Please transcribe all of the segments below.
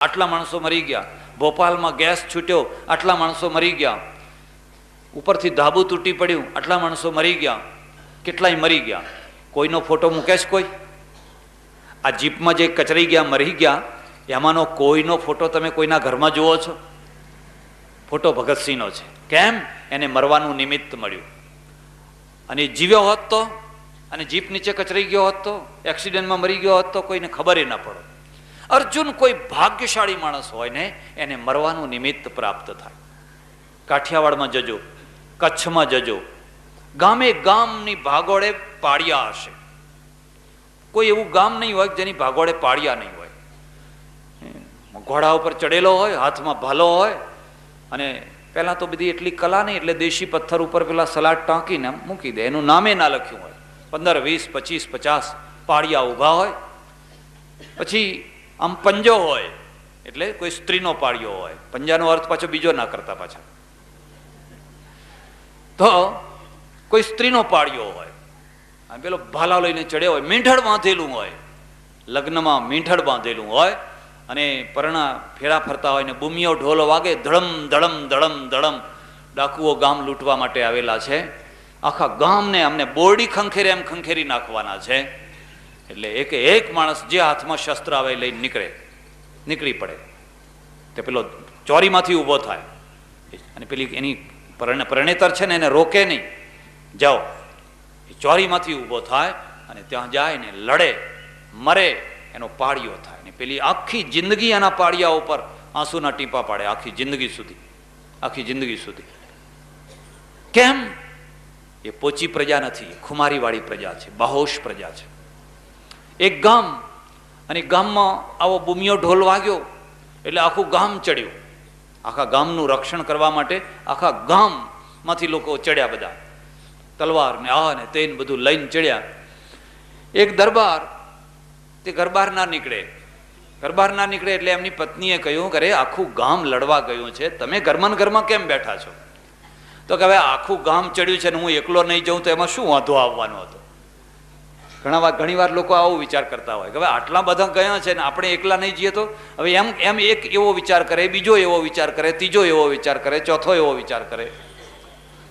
આટલા માણસો મરી ગયા, ભોપાલમાં ગેસ છૂટ્યો, આટલા માણસો મરી ગયા, ઉપરથી ધાબુ તૂટી પડ્યું, આટલા માણસો મરી ગયા, કેટલાય મરી ગયા. કોઈનો ફોટો મૂકે છે કોઈ? આ જીપમાં જે કચરાઈ ગયા, મરી ગયા, એમાંનો કોઈનો ફોટો તમે કોઈના ઘરમાં જુઓ છો? ફોટો ભગતસિંહનો છે. કેમ? એને મરવાનું નિમિત્ત મળ્યું. અને જીવ્યો હોત તો, અને જીપ નીચે કચરાઈ ગયો હોત તો, એક્સિડન્ટમાં મરી ગયો હોત તો કોઈને ખબર ન પડે. અર્જુન કોઈ ભાગ્યશાળી માણસ હોય ને, એને મરવાનું નિમિત્ત પ્રાપ્ત થાય. કાઠિયાવાડમાં જજો, કચ્છમાં જજો, ગામે ગામની ભાગોળે પાળિયા હશે. કોઈ એવું ગામ નહીં હોય જેની ભાગોળે પાળિયા નહીં હોય. ઘોડા ઉપર ચડેલો હોય, હાથમાં ભાલો હોય, અને પહેલાં તો બધી એટલી કલા નહીં એટલે દેશી પથ્થર ઉપર પેલા સલાડ ટાંકીને મૂકી દે, એનું નામે ના લખ્યું હોય. 15, 20, 25, 50 પાળિયા ઊભા હોય. પછી આમ પંજો હોય, એટલે કોઈ સ્ત્રીનો પાળિયો હોય. પંજાનો અર્થ પાછો બીજો ના કરતા પાછા. તો કોઈ સ્ત્રીનો પાળિયો હોય, પેલો ભાલા લઈને ચડ્યો હોય, મીંઢળ બાંધેલું હોય, લગ્નમાં મીંઢળ બાંધેલું હોય, અને પરણા ફેરા ફરતા હોય ને બુમિયો ઢોલો વાગે, ધડમ ધડમ ધડમ ધડમ, ડાકુઓ ગામ લૂંટવા માટે આવેલા છે. આખા ગામને અમને બોરડી ખંખેરે એમ ખંખેરી નાખવાના છે. એટલે એક માણસ જે હાથમાં શસ્ત્ર આવે લઈને નીકળી પડે. તે પેલો ચોરીમાંથી ઊભો થાય, અને પેલી એની પરણેતર છે ને એને રોકે નહીં, જાઓ. એ ચોરીમાંથી ઊભો થાય અને ત્યાં જાય ને લડે, મરે, એનો પાળિયો થાય. ને પેલી આખી જિંદગી એના પાળિયા ઉપર આંસુના ટીપા પાડે, આખી જિંદગી સુધી. કેમ? એ પોચી પ્રજા નથી, ખુમારીવાળી પ્રજા છે, બાહોશ પ્રજા છે. એક ગામ, અને ગામમાં આવો બુમિયો ઢોલ વાગ્યો એટલે આખું ગામ ચડ્યું. આખા ગામનું રક્ષણ કરવા માટે આખા ગામમાંથી લોકો ચડ્યા, બધા તલવાર ને આ ને તે બધું લઈને ચડ્યા. એક દરબાર, તે ગરબાર ના નીકળે એટલે એમની પત્નીએ કહ્યું કે અરે આખું ગામ લડવા ગયું છે, તમે ઘરમાં કેમ બેઠા છો? તો કે હવે આખું ગામ ચડ્યું છે ને હું એકલો નહીં જાઉં તો એમાં શું વાંધો આવવાનો હતો? ઘણી વાર લોકો આવો વિચાર કરતા હોય કે હવે આટલા બધા ગયા છે ને આપણે એકલા નહીં જઈએ તો? હવે એમ એક એવો વિચાર કરે, બીજો એવો વિચાર કરે, ત્રીજો એવો વિચાર કરે, ચોથો એવો વિચાર કરે,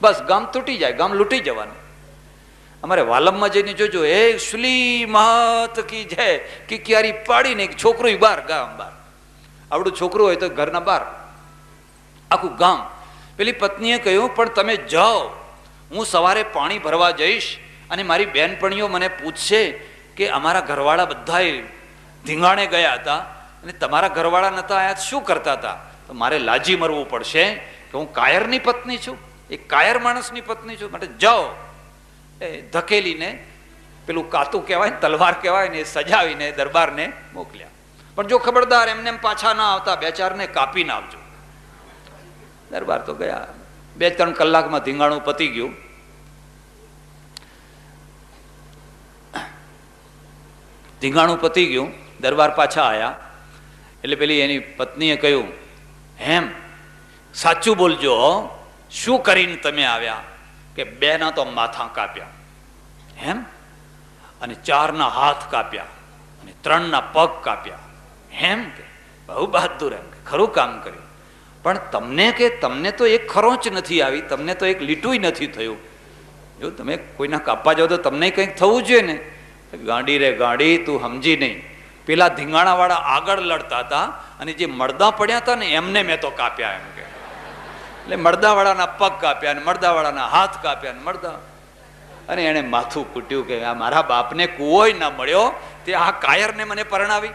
બસ ગામ તૂટી જાય, ગામ લૂંટી જવાનું. અમારે વાલમમાં જઈને જોજો, એ શુલી મહત કી જય કે ક્યારી પાડીને એક છોકરું બહાર, ગામ બહાર, આવડું છોકરું હોય તો ઘરના બહાર, આખું ગામ. પેલી પત્નીએ કહ્યું પણ તમે જાઓ, હું સવારે પાણી ભરવા જઈશ અને મારી બહેનપણીઓ મને પૂછશે કે અમારા ઘરવાળા બધાએ ધીંગાણે ગયા હતા અને તમારા ઘરવાળા નતા આયા, શું કરતા હતા? તો મારે લાજી મરવું પડશે કે હું કાયરની પત્ની છું, એક કાયર માણસની પત્ની છું, માટે જાઓ. એ ધકેલીને પેલું કાતું કહેવાય ને, તલવાર કહેવાય ને, સજાવીને દરબારને મોકલ્યા. પણ જો ખબરદાર એમને પાછા ના આવતા, 2-4 કાપીને આવજો. દરબાર તો ગયા. 2-3 કલાકમાં ધીંગાણું પતી ગયું. દરબાર પાછા આવ્યા એટલે પેલી એની પત્નીએ કહ્યું, હેમ સાચું બોલજો, શું કરીને તમે આવ્યા? કે 2ના તો માથા કાપ્યા, હેમ, અને 4ના હાથ કાપ્યા, અને 3ના પગ કાપ્યા, હેમ. કે બહુ બહાદુર, એમ ખરું કામ કર્યું. પણ તમને તો એક ખરોચ નથી આવી, તમને તો એક લીટું નથી થયું. જો તમે કોઈના કાપવા જાઓ તો તમને કંઈક થવું જોઈએ ને. ગાંડી રે ગાંડી, તું સમજી નહીં. પેલા ધીંગાણા વાળા આગળ લડતા હતા અને જે મળદા પડ્યા હતા ને એમને મેં તો કાપ્યા, એમ કે. એટલે મળદાવાળાના પગ કાપ્યા, અને મળદાવાળાના હાથ કાપ્યા, અને એને માથું કૂટ્યું કે આ મારા બાપને કૂવોય ના મળ્યો, તે આ કાયરને મને પરણાવી,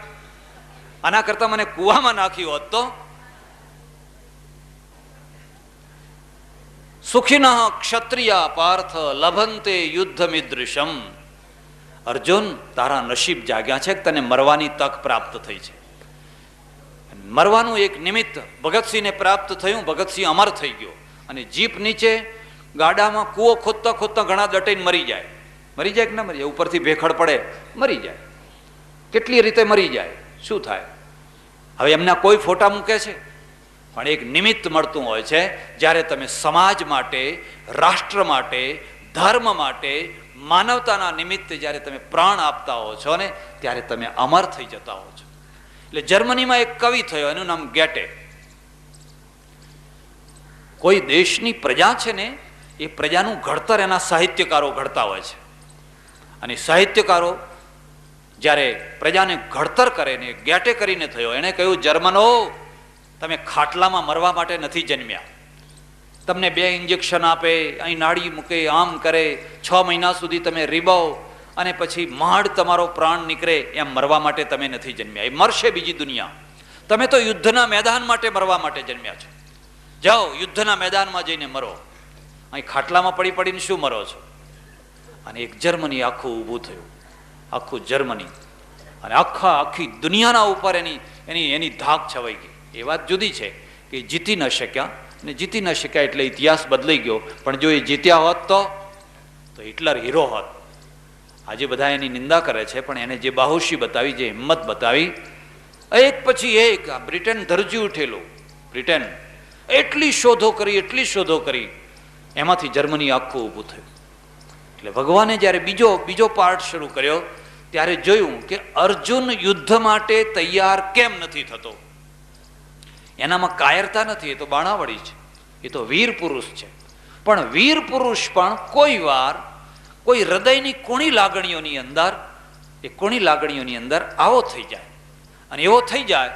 આના કરતા મને કૂવામાં નાખ્યું હોત તો. સુખિનઃ ક્ષત્રિયા પાર્થ લભંતે યુદ્ધમિદૃશમ. અર્જુન, તારા નસીબ જાગ્યા છે કે તને મરવાની તક પ્રાપ્ત થઈ છે. મરવાનું એક નિમિત્ત ભગતસિંહને પ્રાપ્ત થયું. ભગતસિંહ અમર થઈ ગયો, અને જીપ નીચે ગાડામાં કૂવો ખોદતા ઘણા દટાઈને મરી જાય કે ના મરી જાય? ઉપરથી ભેખડ પડે, મરી જાય. કેટલી રીતે મરી જાય, શું થાય? હવે એમના કોઈ ફોટા મૂકે છે? પણ એક નિમિત્ત મળતું હોય છે. જ્યારે તમે સમાજ માટે, રાષ્ટ્ર માટે, ધર્મ માટે, માનવતાના નિમિત્તે જ્યારે તમે પ્રાણ આપતા હો છો ને, ત્યારે તમે અમર થઈ જતા હો છો. એટલે જર્મનીમાં એક કવિ થયો, એનું નામ ગેટે. કોઈ દેશની પ્રજા છે ને, એ પ્રજાનું ઘડતર એના સાહિત્યકારો ઘડતા હોય છે. અને સાહિત્યકારો જ્યારે પ્રજાને ઘડતર કરે ને, ગેટે કરીને થયો. એણે કહ્યું, જર્મનો, તમે ખાટલામાં મરવા માટે નથી જન્મ્યા. તમને 2 ઇન્જેક્શન આપે, અહીં નાડી મૂકે, આમ કરે, 6 મહિના સુધી તમે રીબાવો અને પછી માંડ તમારો પ્રાણ નીકળે, એમ મરવા માટે તમે નથી જન્મ્યા. એ મરશે બીજી દુનિયા. તમે તો યુદ્ધના મેદાન માટે મરવા માટે જન્મ્યા છો. જાઓ યુદ્ધના મેદાનમાં જઈને મરો. અહીં ખાટલામાં પડી પડીને શું મરો છો? અને એક જર્મની આખું ઊભું થયું, આખું જર્મની, અને આખી દુનિયાના ઉપર એની ધાક છવાઈ ગઈ. એ વાત જુદી છે કે જીતી ન શક્યા, ને જીતી ન શક્યા એટલે ઇતિહાસ બદલાઈ ગયો. પણ જો એ જીત્યા હોત તો હિટલર હીરો હોત. આજે બધા એની નિંદા કરે છે, પણ એને જે બાહુશી બતાવી, જે હિંમત બતાવી, એક પછી એક બ્રિટન ધરજી ઉઠેલું. બ્રિટન એટલી શોધો કરી, એમાંથી જર્મની આખું ઊભું થયું. એટલે ભગવાને જ્યારે બીજો પાર્ટ શરૂ કર્યો, ત્યારે જોયું કે અર્જુન યુદ્ધ માટે તૈયાર કેમ નથી થતો. એનામાં કાયરતા નથી, એ તો બાણાવળી છે, એ તો વીર પુરુષ છે. પણ વીર પુરુષ પણ કોઈ વાર કોઈ હૃદયની કુણી લાગણીઓની અંદર આવો થઈ જાય. અને એવો થઈ જાય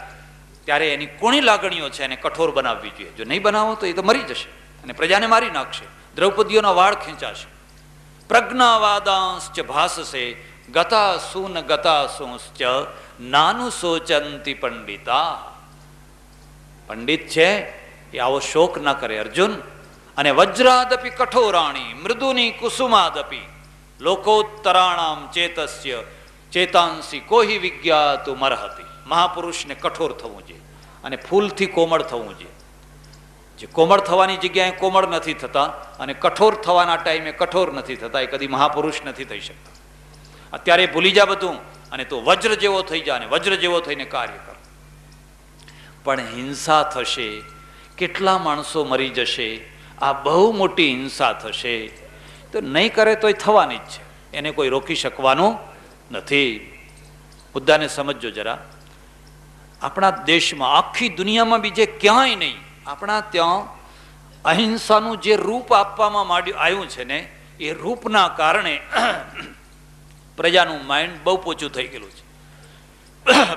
ત્યારે એની કુણી લાગણીઓ છે એને કઠોર બનાવવી જોઈએ. જો નહીં બનાવો તો એ તો મરી જશે અને પ્રજાને મારી નાખશે. દ્રૌપદીઓના વાળ ખેંચાશે. પ્રજ્ઞાવાદાંશ્ચ ભાસસે ગતાસુંશ્ચ નાનું સોચંતી પંડિતા. પંડિત છે એ આવો શોક ના કરે અર્જુન. અને વજ્રાદપી કઠોરાણી મૃદુની કુસુમાદપી લોકોત્તરાણામ ચેતાંસી કોહી વિજ્ઞાતુ મરહતી. મહાપુરુષને કઠોર થવું જોઈએ અને ફૂલથી કોમળ થવું જોઈએ. જે કોમળ થવાની જગ્યાએ કોમળ નથી થતા અને કઠોર થવાના ટાઈમે કઠોર નથી થતા, એ કદી મહાપુરુષ નથી થઈ શકતા. અત્યારે ભૂલી જા બધું અને તું વજ્ર જેવો થઈ જા અને વજ્ર જેવો થઈને કાર્ય કર. પણ હિંસા થશે, કેટલા માણસો મરી જશે, આ બહુ મોટી હિંસા થશે. તો નહીં કરે તોય થવાની જ છે, એને કોઈ રોકી શકવાનું નથી. મુદ્દાને સમજજો જરા. આપણા દેશમાં, આખી દુનિયામાં બીજે ક્યાંય નહીં, આપણા ત્યાં અહિંસાનું જે રૂપ આપવામાં આવ્યું છે ને, એ રૂપના કારણે પ્રજાનું માઇન્ડ બહુ પોચું થઈ ગયેલું છે.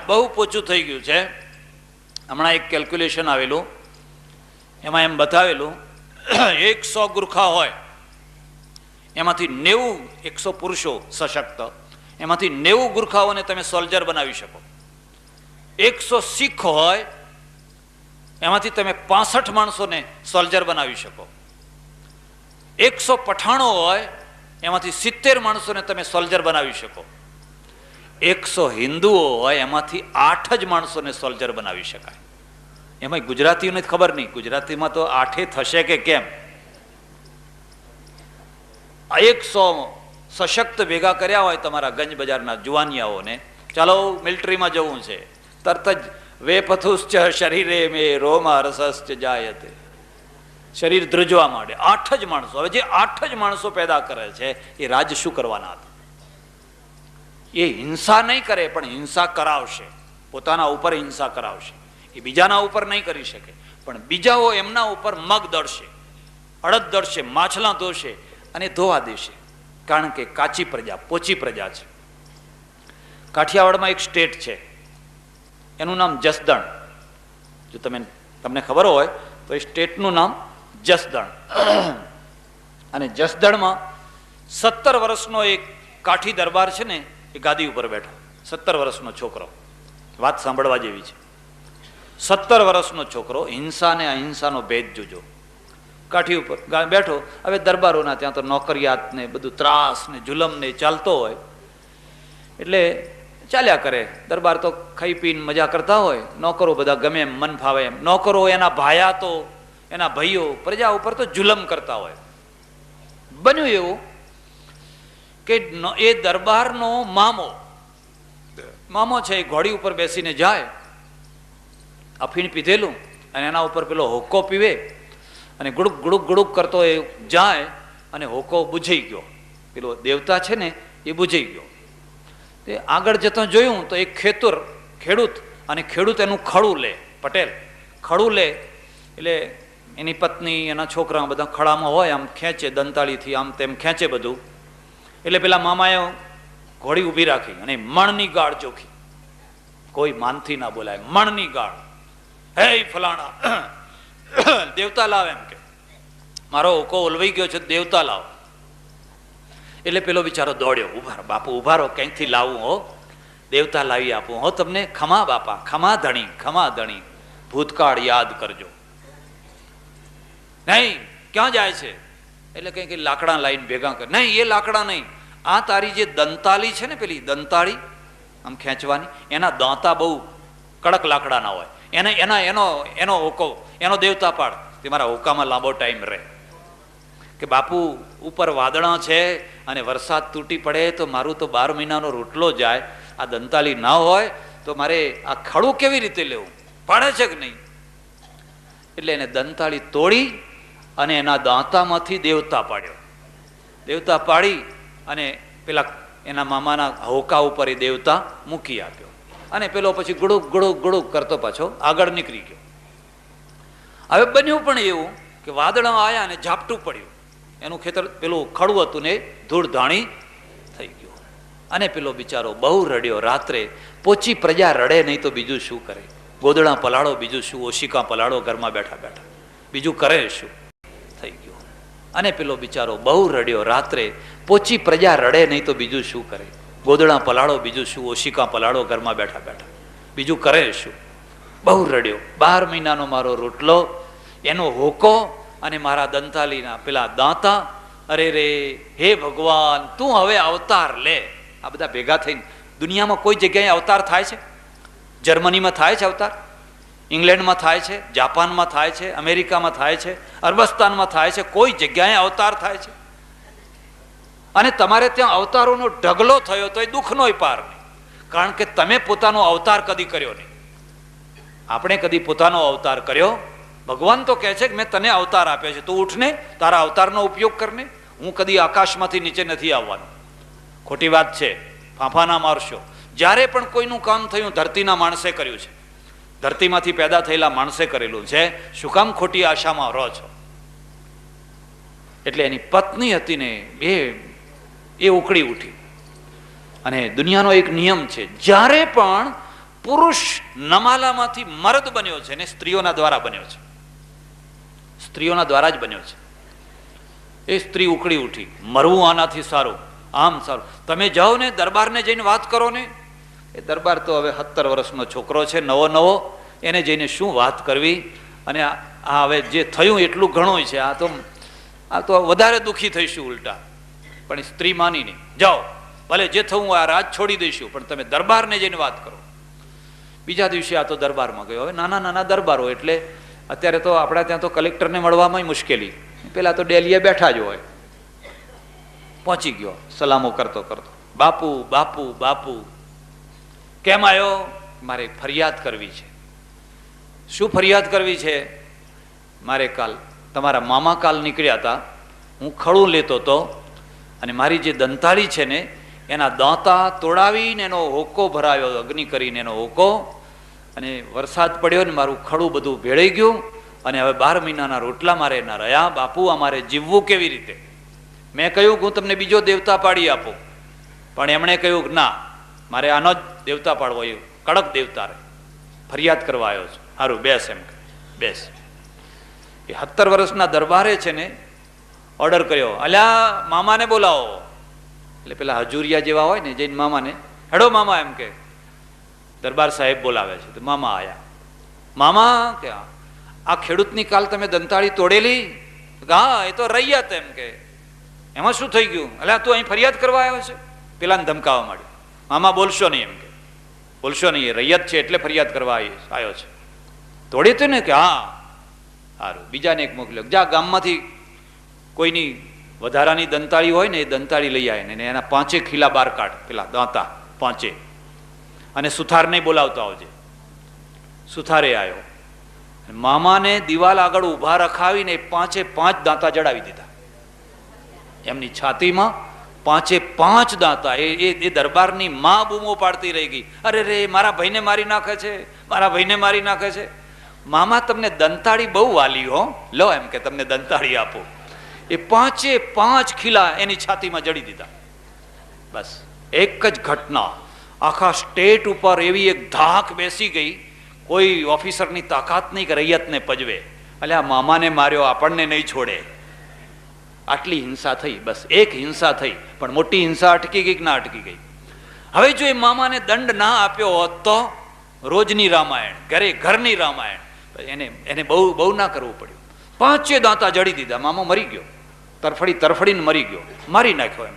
બહુ પોચું થઈ ગયું છે. હમણાં એક કેલ્ક્યુલેશન આવેલું, એમાં એમ બતાવેલું 100 ગુરખા હોય, એમાંથી 100 પુરુષો સશક્ત, એમાંથી 90 ગુરખાઓને તમે સોલ્જર બનાવી શકો. 100 શીખ હોય, એમાંથી તમે 65 માણસોને સોલ્જર બનાવી શકો. 100 પઠાણો હોય, એમાંથી 70 માણસોને તમે સોલ્જર બનાવી શકો. 100 હિન્દુઓ હોય, એમાંથી 8 જ માણસોને સોલ્જર બનાવી શકાય. એમાં ગુજરાતીઓને ખબર નહીં, ગુજરાતીમાં તો 8 થશે કે કેમ. 100 સશક્ત ભેગા કર્યા હોય તમારા ગંજ બજારના જુવાનિયાઓને, ચાલો મિલિટરીમાં જવું છે, તરત જ વેપથુશ્ચ શરીરે મે રોમા રસશ્ચ જાયતે, શરીર ધ્રુજવા માંડે. 8 જ માણસો. હવે જે 8 જ માણસો પેદા કરે છે, એ રાજ શું કરવાના હતા? એ હિંસા નહીં કરે, પણ હિંસા કરાવશે. પોતાના ઉપર હિંસા કરાવશે. એ બીજાના ઉપર નહીં કરી શકે, પણ બીજાઓ એમના ઉપર મગ દળશે, અડદ દળશે, માછલા ધોશે અને ધોવા દેશે. કારણ કે કાચી પ્રજા, પોચી પ્રજા છે. કાઠિયાવાડમાં એક સ્ટેટ છે, એનું નામ જસદણ. જો તમને ખબર હોય તો એ સ્ટેટનું નામ જસદણ. અને જસદણમાં 17 વર્ષનો એક કાઠી દરબાર છે ને, એ ગાદી ઉપર બેઠો. 17 વર્ષનો છોકરો. વાત સાંભળવા જેવી છે. 17 વર્ષનો છોકરો, હિંસા ને અહિંસાનો ભેદ જોજો. કાઠી ઉપર બેઠો. હવે દરબારોના ત્યાં તો નોકરિયાત ને બધું ત્રાસ ને જુલમ ને ચાલતો હોય, એટલે ચાલ્યા કરે. દરબાર તો ખાઈ પીને મજા કરતા હોય, નોકરો બધા ગમે એમ મન ફાવે એમ. નોકરો, એના ભાયા તો, એના ભાઈઓ પ્રજા ઉપર તો જુલમ કરતા હોય. બન્યું એવું કે એ દરબારનો મામો છે, એ ઘોડી ઉપર બેસીને જાય, અફીણ પીધેલું, અને એના ઉપર પેલો હોકો પીવે, અને ગુડુક ગુડુક ગુડુક કરતો એ જાય, અને હોકો બુઝાઈ ગયો. પેલો દેવતા છે ને, એ બુઝાઈ ગયો. તે આગળ જતો જોયું તો એક ખેડૂત અને ખેડૂત એનું ખડું લે, પટેલ ખડું લે એટલે એની પત્ની એના છોકરા બધા ખડામાં હોય, આમ ખેંચે દંતાળીથી, આમ તેમ ખેંચે બધું. એટલે પેલા મામાએ ઘોડી ઊભી રાખી અને મણની ગાળ ચોખી, કોઈ માનથી ના બોલાય, મણની ગાળ. હે ફલાણા દેવતા લાવ, એમ કે મારો ઓકો ઓલવાઈ ગયો છે, દેવતા લાવ. એટલે પેલો બિચારો દોડ્યો, ઉભા બાપુ ઉભા રહો, ક્યાંયથી લાવું હો, દેવતા લાવી આપું હો તમને. ખમા બાપા, ખમા ધણી, ખમા ધણી, ભૂતકાળ યાદ કરજો. નહીં, ક્યાં જાય છે? એટલે કઈ કઈ લાકડા લાવીને ભેગા કર. નહીં, એ લાકડા નહીં, આ તારી જે દંતાળી છે ને, પેલી દંતાળી આમ ખેંચવાની, એના દાંતા બહુ કડક લાકડાના હોય, એનો હોકો, એનો દેવતા પાડ, તે મારા હોકામાં લાંબો ટાઈમ રહે. કે બાપુ ઉપર વાદળા છે અને વરસાદ તૂટી પડે તો મારું તો 12 મહિનાનો રોટલો જાય, આ દંતાળી ના હોય તો મારે આ ખડું કેવી રીતે લેવું, પાડે છે કે નહીં? એટલે એને દંતાળી તોડી અને એના દાંતામાંથી દેવતા પાડ્યો. દેવતા પાડી અને પેલા એના મામાના હોકા ઉપર એ દેવતા મૂકી આપ્યો. અને પેલો પછી ગુડુક ગુડુક ગુડુક કરતો પાછો આગળ નીકળી ગયો. હવે બન્યું પણ એવું કે વાદળા આવ્યા અને ઝાપટું પડ્યું, એનું ખેતર પેલું ખડું હતું ને ધૂળ ધાણી થઈ ગયું. અને પેલો બિચારો બહુ રડ્યો. રાત્રે પોચી પ્રજા રડે નહીં તો બીજું શું કરે? ગોદડા પલાળો, બીજું શું? ઓશિકા પલાળો ઘરમાં બેઠા બેઠા, બીજું કરે શું? થઈ ગયું. અને પેલો બિચારો બહુ રડ્યો. રાત્રે પોચી પ્રજા રડે નહીં તો બીજું શું કરે? ગોદડા પલાળો, બીજું શું? ઓશિકા પલાળો ઘરમાં બેઠા બેઠા, બીજું કરે શું? બહુ રડ્યો. 12 મહિનાનો મારો રોટલો, એનો હોકો અને મારા દંતાલીના પેલા દાંતા. અરે રે, હે ભગવાન, તું હવે અવતાર લે. આ બધા ભેગા થઈને દુનિયામાં કોઈ જગ્યાએ અવતાર થાય છે? જર્મનીમાં થાય છે અવતાર, ઇંગ્લેન્ડમાં થાય છે, જાપાનમાં થાય છે, અમેરિકામાં થાય છે, અરબસ્તાનમાં થાય છે, કોઈ જગ્યાએ અવતાર થાય છે? અને તમારે ત્યાં અવતારોનો ઢગલો થયો તો એ દુઃખનોય પાર નહીં, કારણ કે તમે પોતાનો અવતાર કદી કર્યો નહીં. આપણે કદી પોતાનો અવતાર કર્યો? ભગવાન તો કહે છે કે મેં તને અવતાર આપ્યો છે, તું ઉઠને, તારા અવતારનો ઉપયોગ કરને. હું કદી આકાશમાંથી નીચે નથી આવવાનો. ખોટી વાત છે, ફાંફા ના મારશો. જ્યારે પણ કોઈનું કામ થયું ધરતીના માણસે કર્યું છે, ધરતીમાંથી પેદા થયેલા માણસે કરેલું છે. શું કામ ખોટી આશામાં રહો છો? એટલે એની પત્ની હતી ને એ ઉકળી ઉઠી. અને દુનિયાનો એક નિયમ છે, જ્યારે પણ પુરુષ નમાલામાંથી મર્દ બન્યો છે ને સ્ત્રીઓના દ્વારા બન્યો છે, સ્ત્રીઓના દ્વારા જ બન્યો છે. એ સ્ત્રી ઉકળી ઉઠી, મરવું આનાથી સારું, આમ સારું. તમે જાઓ ને દરબારને જઈને વાત કરો ને. એ દરબાર તો હવે 17 વર્ષનો છોકરો છે, નવો નવો, એને જઈને શું વાત કરવી? અને આ હવે જે થયું એટલું ઘણું છે, આ તો વધારે દુઃખી થઈશું ઉલટા. પણ સ્ત્રી માની નહીં, જાઓ ભલે જે થવું આ રાજ છોડી દઈશું, પણ તમે દરબારને જઈને વાત કરો. બીજા દિવસે આ તો દરબારમાં ગયો. હવે નાના નાના દરબારો એટલે અત્યારે તો આપણા ત્યાં તો કલેક્ટરને મળવામાં મુશ્કેલી, પેલા તો ડેલીએ બેઠા જ હોય. પહોંચી ગયો સલામો કરતો કરતો, બાપુ બાપુ બાપુ. કેમ આવ્યો? મારે ફરિયાદ કરવી છે. શું ફરિયાદ કરવી છે? મારે કાલ તમારા મામા કાલ નીકળ્યા હતા, હું ખડું લેતો હતો અને મારી જે દંતાળી છે ને એના દાંતા તોડાવીને એનો હોકો ભરાયો, અગ્નિ કરીને એનો હોકો, અને વરસાદ પડ્યો ને મારું ખડું બધું ભેળાઈ ગયું અને હવે 12 મહિનાના રોટલા મારે ના રહ્યા. બાપુ અમારે જીવવું કેવી રીતે? મેં કહ્યું કે હું તમને બીજો દેવતા પાડી આપું, પણ એમણે કહ્યું કે ના, મારે આનો જ દેવતા પાડવો, એ કડક દેવતા રહે. ફરિયાદ કરવા આવ્યો છું. સારું બેસ, એમ બેસ. એ 17 વર્ષના દરબારે છે ને ઓર્ડર કર્યો, અલ્યા મામાને બોલાવો. એટલે પેલા હજુરિયા જેવા હોય ને, જઈને મામાને, હેડો મામા, એમ કે દરબાર સાહેબ બોલાવે છે. તો મામા આયા. મામા કે આ ખેડૂતની કાલ તમે દંતાળી તોડેલી? હા, એ તો રૈયત, એમ કે એમાં શું થઈ ગયું? અલ્યા તું અહીં ફરિયાદ કરવા આવ્યો છે? પેલાને ધમકાવવા માંડ્યો. મામા બોલશો નહીં, એમ કે બોલશો નહીં, એ રૈયત છે એટલે ફરિયાદ કરવા આવ્યો છે. તોડી હતું ને? કે હા. સારું, બીજાને એક મોકલ્યો, જા ગામમાંથી કોઈની વધારાની દંતાળી હોય ને એ દંતાળી લઈ આવે ને એના 5 ખીલા બહાર કાઢ, પેલા દાંતા 5, અને સુથારને બોલાવતો આવજે. સુથારે આવ્યો. મામાને દિવાલ આગળ ઊભા રખાવીને 5 દાંતા જડાવી દીધા. એમની છાતીમાં પાંચે પાંચ દાંતા એ દરબારની માં બૂમો પાડતી રહી ગઈ, અરે રે મારા ભાઈને મારી નાખે છે, મારા ભાઈને મારી નાખે છે. મામા તમને દંતાળી બહુ વાલી હો, લો એમ કે તમને દંતાળી આપો. એ પાંચે પાંચ ખીલા એની છાતીમાં જડી દીધા. બસ એક જ ઘટના આખા સ્ટેટ ઉપર એવી એક ધાક બેસી ગઈ, કોઈ ઓફિસરની તાકાત નહીં કે રૈયતને પજવે. અલ્યા મામાને માર્યો, આપણને નહીં છોડે. આટલી હિંસા થઈ, બસ એક હિંસા થઈ, પણ મોટી હિંસા અટકી ગઈ કે ના અટકી ગઈ? હવે જો એ મામાને દંડ ના આપ્યો હોત તો રોજની રામાયણ, ઘરે ઘરની રામાયણ, એને બહુ ના કરવું પડ્યું. પાંચે દાંતા જડી દીધા, મામો મરી ગયો, તરફડીને મરી ગયો, મારી નાખ્યો એમ.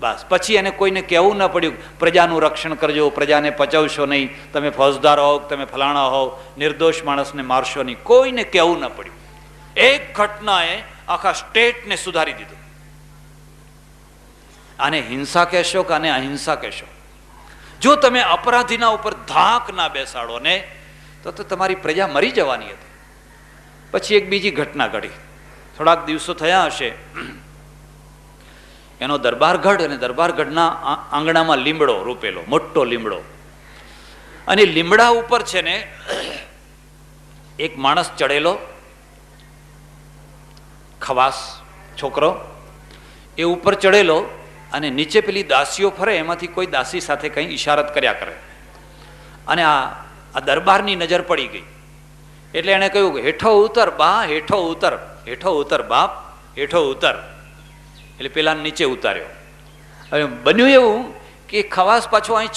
બસ પછી એને કોઈને કહેવું ના પડ્યું પ્રજાનું રક્ષણ કરજો, પ્રજાને પચવશો નહીં, તમે ફોજદાર હોવ, તમે ફલાણા હોવ, નિર્દોષ માણસને મારશો નહીં, કોઈને કહેવું ના પડ્યું. એક ઘટનાએ આખા સ્ટેટને સુધારી દીધું. આને હિંસા કહેશો કે આને અહિંસા કહેશો? જો તમે અપરાધીના ઉપર ધાક ના બેસાડો ને તો તમારી પ્રજા મરી જવાની હતી. પછી એક બીજી ઘટના ઘડી, થોડાક દિવસો થયા હશે, એનો દરબારગઢ, અને દરબારગઢના આંગણામાં લીમડો રોપેલો, મોટો લીમડો, અને લીમડા ઉપર છે ને એક માણસ ચડેલો, ખવાસ છોકરો, એ ઉપર ચડેલો, અને નીચે પેલી દાસીઓ ફરે, એમાંથી કોઈ દાસી સાથે કંઈ ઈશારત કર્યા કરે. અને આ દરબારની નજર પડી ગઈ, એટલે એણે કહ્યું કે હેઠો ઉતર બા, હેઠો ઉતર, હેઠો ઉતર બાપ, હેઠો ઉતર. એટલે પેલા નીચે ઉતાર્યો. હવે બન્યું એવું કે ખવાસ પાછો અહીં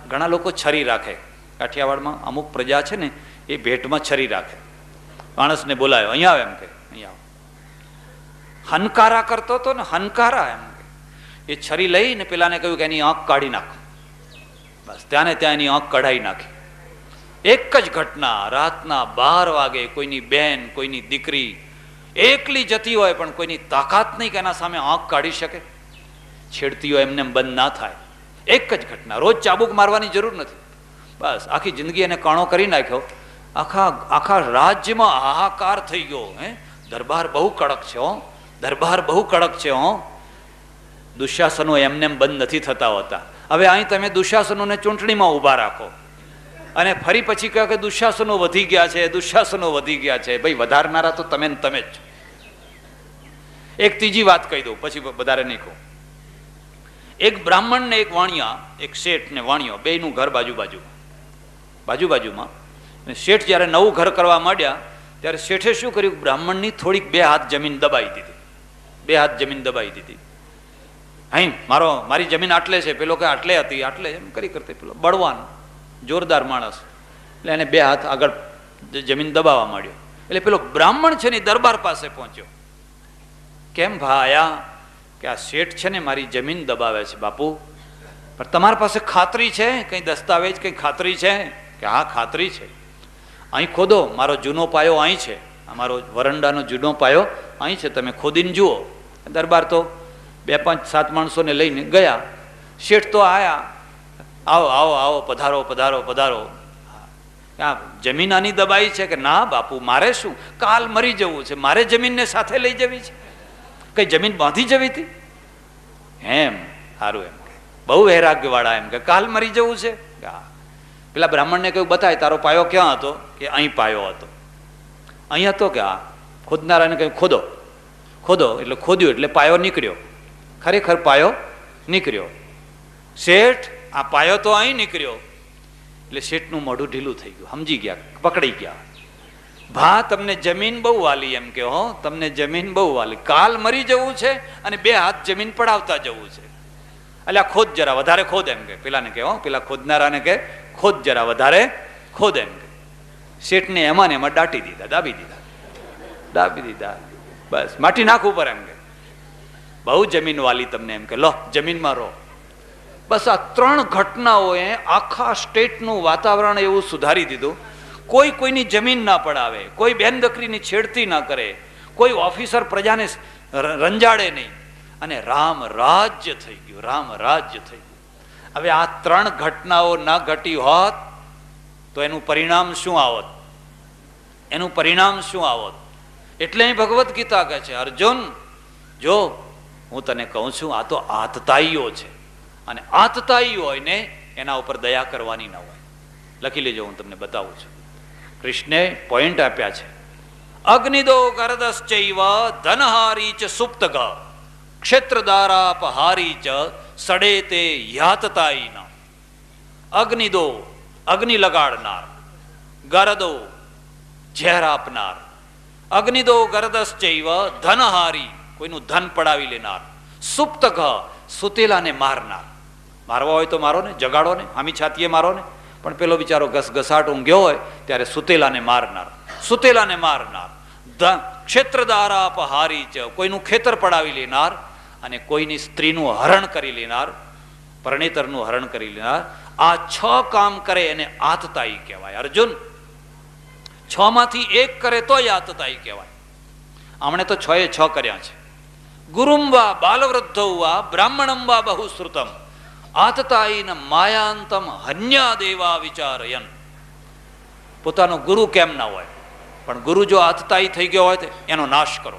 ઘણા લોકો છરી રાખે, કાઠિયાવાડમાં અમુક પ્રજા છે ને એ ભેટમાં છરી રાખે. માણસને બોલાયો, અહીંયા આવે એમ કે, અહીંયા આવો. હનકારા કરતો હતો ને, હનકારા એમ કે, એ છરી લઈને પેલાને કહ્યું કે એની આંખ કાઢી નાખ. બસ ત્યાં ને ત્યાં એની આંખ કઢાઈ નાખી. એક જ ઘટના, રાતના 12 વાગે કોઈની બેન, કોઈની દીકરી એકલી જતી હોય, પણ કોઈની તાકાત નહીં કે એના સામે આંખ કાઢી શકે. છેડતીઓ એમને બંધ ના થાય. એક જ ઘટના, રોજ ચાબુક મારવાની જરૂર નથી. બસ આખી જિંદગી એને કાણો કરી નાખ્યો. આખા રાજ્યમાં હાહાકાર થઈ ગયો. દરબાર બહુ કડક છે હો, દરબાર બહુ કડક છે હો. દુશાસનો એમને બંધ નથી થતા હોતા. હવે અહીં તમે દુશાસનોને ચૂંટણીમાં ઊભા રાખો અને ફરી પછી કહો કે દુશાસનો વધી ગયા છે, દુશાસનો વધી ગયા છે. ભાઈ વધારનારા તો તમે ને તમે જ. એક ત્રીજી વાત કહી દઉં, પછી વધારે નહીં કહું. એક બ્રાહ્મણ ને એક વાણિયા, એક શેઠ ને વાણિયો, બેયનું ઘર બાજુબાજુમાં. શેઠ જ્યારે નવું ઘર કરવા માંડ્યા ત્યારે શેઠે શું કર્યું, બ્રાહ્મણની થોડીક 2 હાથ જમીન દબાઈ દીધી. 2 હાથ જમીન દબાઈ દીધી. અહીં મારી જમીન આટલે છે, પેલો કે આટલે હતી, આટલે, એમ કરી કરતે પેલો બળવાન જોરદાર માણસ, એટલે એને 2 હાથ આગળ જમીન દબાવવા માંડ્યો. એટલે પેલો બ્રાહ્મણ છે ને દરબાર પાસે પહોંચ્યો. કેમ ભાયા? કે આ શેઠ છે ને મારી જમીન દબાવે છે બાપુ, પણ તમારી પાસે ખાતરી છે, કંઈ દસ્તાવેજ, કંઈ ખાતરી છે? કે હા ખાતરી છે. અહીં ખોદો, મારો જૂનો પાયો અહીં છે, અમારો વરંડાનો જૂનો પાયો અહીં છે, તમે ખોદીને જુઓ. દરબાર તો 2, 5, 7 માણસોને લઈને ગયા. શેઠ તો આયા, આવો આવો આવો, પધારો પધારો પધારો. આ જમીન આની દબાઈ છે? કે ના બાપુ, મારે શું, કાલ મરી જવું છે, મારે જમીનને સાથે લઈ જવી છે. કઈ જમીન બાંધી જવી હતી? એમ સારું, એમ કે બહુ વૈરાગ્યવાળા, એમ કે કાલ મરી જવું છે. પેલા બ્રાહ્મણને કહ્યું બતાય તારો પાયો ક્યાં હતો? કે અહીં પાયો હતો. અહીં હતો? કે હા. ખોદનારાને કહ્યું ખોદો. એટલે ખોદ્યું, એટલે પાયો નીકળ્યો. ખરેખર પાયો નીકળ્યો. શેઠ, આ પાયો તો અહીં નીકળ્યો. એટલે શેઠનું મોઢું ઢીલું થઈ ગયું, સમજી ગયા, પકડી ગયા. ભા તમને જમીન બહુ વાલી, એમ કે હો, તમને જમીન બહુ વાલી, કાલ મરી જવું છે અને 2 હાથ જમીન પડાવતા જવું છે. એટલે આ ખોદ જરા વધારે ખોદ, એમ કે પેલાને કે હો, પેલા ખોદનારાને કે ખોદ જરા વધારે ખોદ, એમ કે. શેઠને એમાં ને એમાં દાબી દીધા. બસ માટી નાખ ઉપર, એમ કે બહુ જમીન વાલી તમને, એમ કે લો જમીનમાં રહો. બસ આ 3 ઘટનાઓએ આખા સ્ટેટનું વાતાવરણ એવું સુધારી દીધું. કોઈ કોઈની જમીન ના પડાવે, કોઈ બેન દીકરીની છેડતી ના કરે, કોઈ ઓફિસર પ્રજાને રંજાડે નહીં, અને રામ રાજ્ય થઈ ગયું, રામ રાજ્ય થઈ ગયું. હવે આ 3 ઘટનાઓ ના ઘટી હોત તો એનું પરિણામ શું આવત? એટલે ભગવદ્ ગીતા કહે છે, અર્જુન જો હું તને કહું છું, આ તો આતતાઈઓ છે, અને આતતાઈ હોય ને એના ઉપર દયા કરવાની ન હોય. લખી લેજો, હું તમને બતાવું છું. કૃષ્ણે પોઈન્ટ આપ્યા છે. અગ્નિદો ગરદશ્ચૈવ ધનહારી ચ સુપ્તગ ક્ષેત્રદારાપહારી ચ સડે તે યાતતાઈ ન. અગ્નિદો અગ્નિ લગાડનાર, ગરદો ઝેર આપનાર, અગ્નિદો ગરદશ્ચૈવ ધનહારી કોઈનું ધન પડાવી લેનાર, સુપ્તગ સુતેલાને મારનાર. મારવા હોય તો મારો ને, જગાડો ને, આમી છાતીએ મારો ને, પણ પેલો બિચારો ઘસઘસાટ ઊંઘ્યો હોય ત્યારે સુતેલાને મારનાર, સુતેલાને મારનાર. ક્ષેત્રદારાપહારી ચ કોઈનું ખેતર પડાવી લેનાર, અને કોઈની સ્ત્રીનું હરણ કરી લેનાર, પરણેતરનું હરણ કરી લેનાર. આ 6 કામ કરે એને આતતાઈ કહેવાય. અર્જુન 6 માંથી 1 કરે તો આતતાઈ કહેવાય. આમણે તો 6 એ 6 કર્યા છે. ગુરુમ વા બાલવૃદ્ધૌ વા બ્રાહ્મણમ વા બહુશ્રુતમ આતતાઈન માયાંતમ હન્યા દેવા વિચારયન. પોતાનો ગુરુ કેમ ના હોય, પણ ગુરુ જો આતતાઈ થઈ ગયો હોય તો એનો નાશ કરો.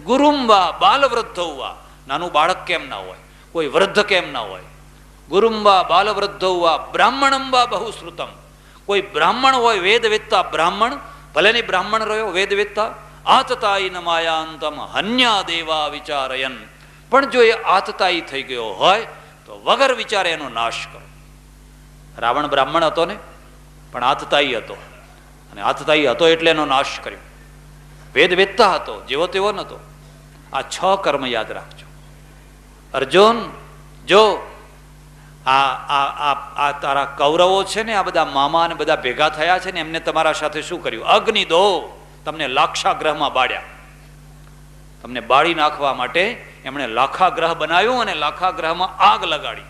ગુરુમ વા બાલવૃદ્ધૌ વા, નાનું બાળક કેમ ના હોય, કોઈ વૃદ્ધ કેમ ના હોય. ગુરુમ વા બાલવૃદ્ધૌ વા બ્રાહ્મણમ વા બહુશ્રુતમ, કોઈ બ્રાહ્મણ હોય, વેદ વેદતા બ્રાહ્મણ, ભલે નહીં બ્રાહ્મણ રહ્યો વેદ વેદતા, આતતાઈન માયાંતમ હન્યા દેવા વિચારયન. પણ જો એ આતતાઈ થઈ ગયો હોય તો વગર વિચારે એનો નાશ કરો. રાવણ બ્રાહ્મણ હતો ને, પણ આતતાઈ હતો, અને આતતાઈ હતો એટલે એનો નાશ કર્યો. વેદ વેદતા હતો, જેવો તેવો નતો. આ 6 કર્મ યાદ રાખજો. અર્જુન, જો આ તારા કૌરવો છે ને, આ બધા મામા ને બધા ભેગા થયા છે ને, એમને તમારા સાથે શું કર્યું? અગ્નિ દો, તમને લાક્ષાગ્રહમાં બાળ્યા. તમને બાળી નાખવા માટે એમણે લાખાગ્રહ બનાવ્યું અને લાખાગ્રહમાં આગ લગાડી.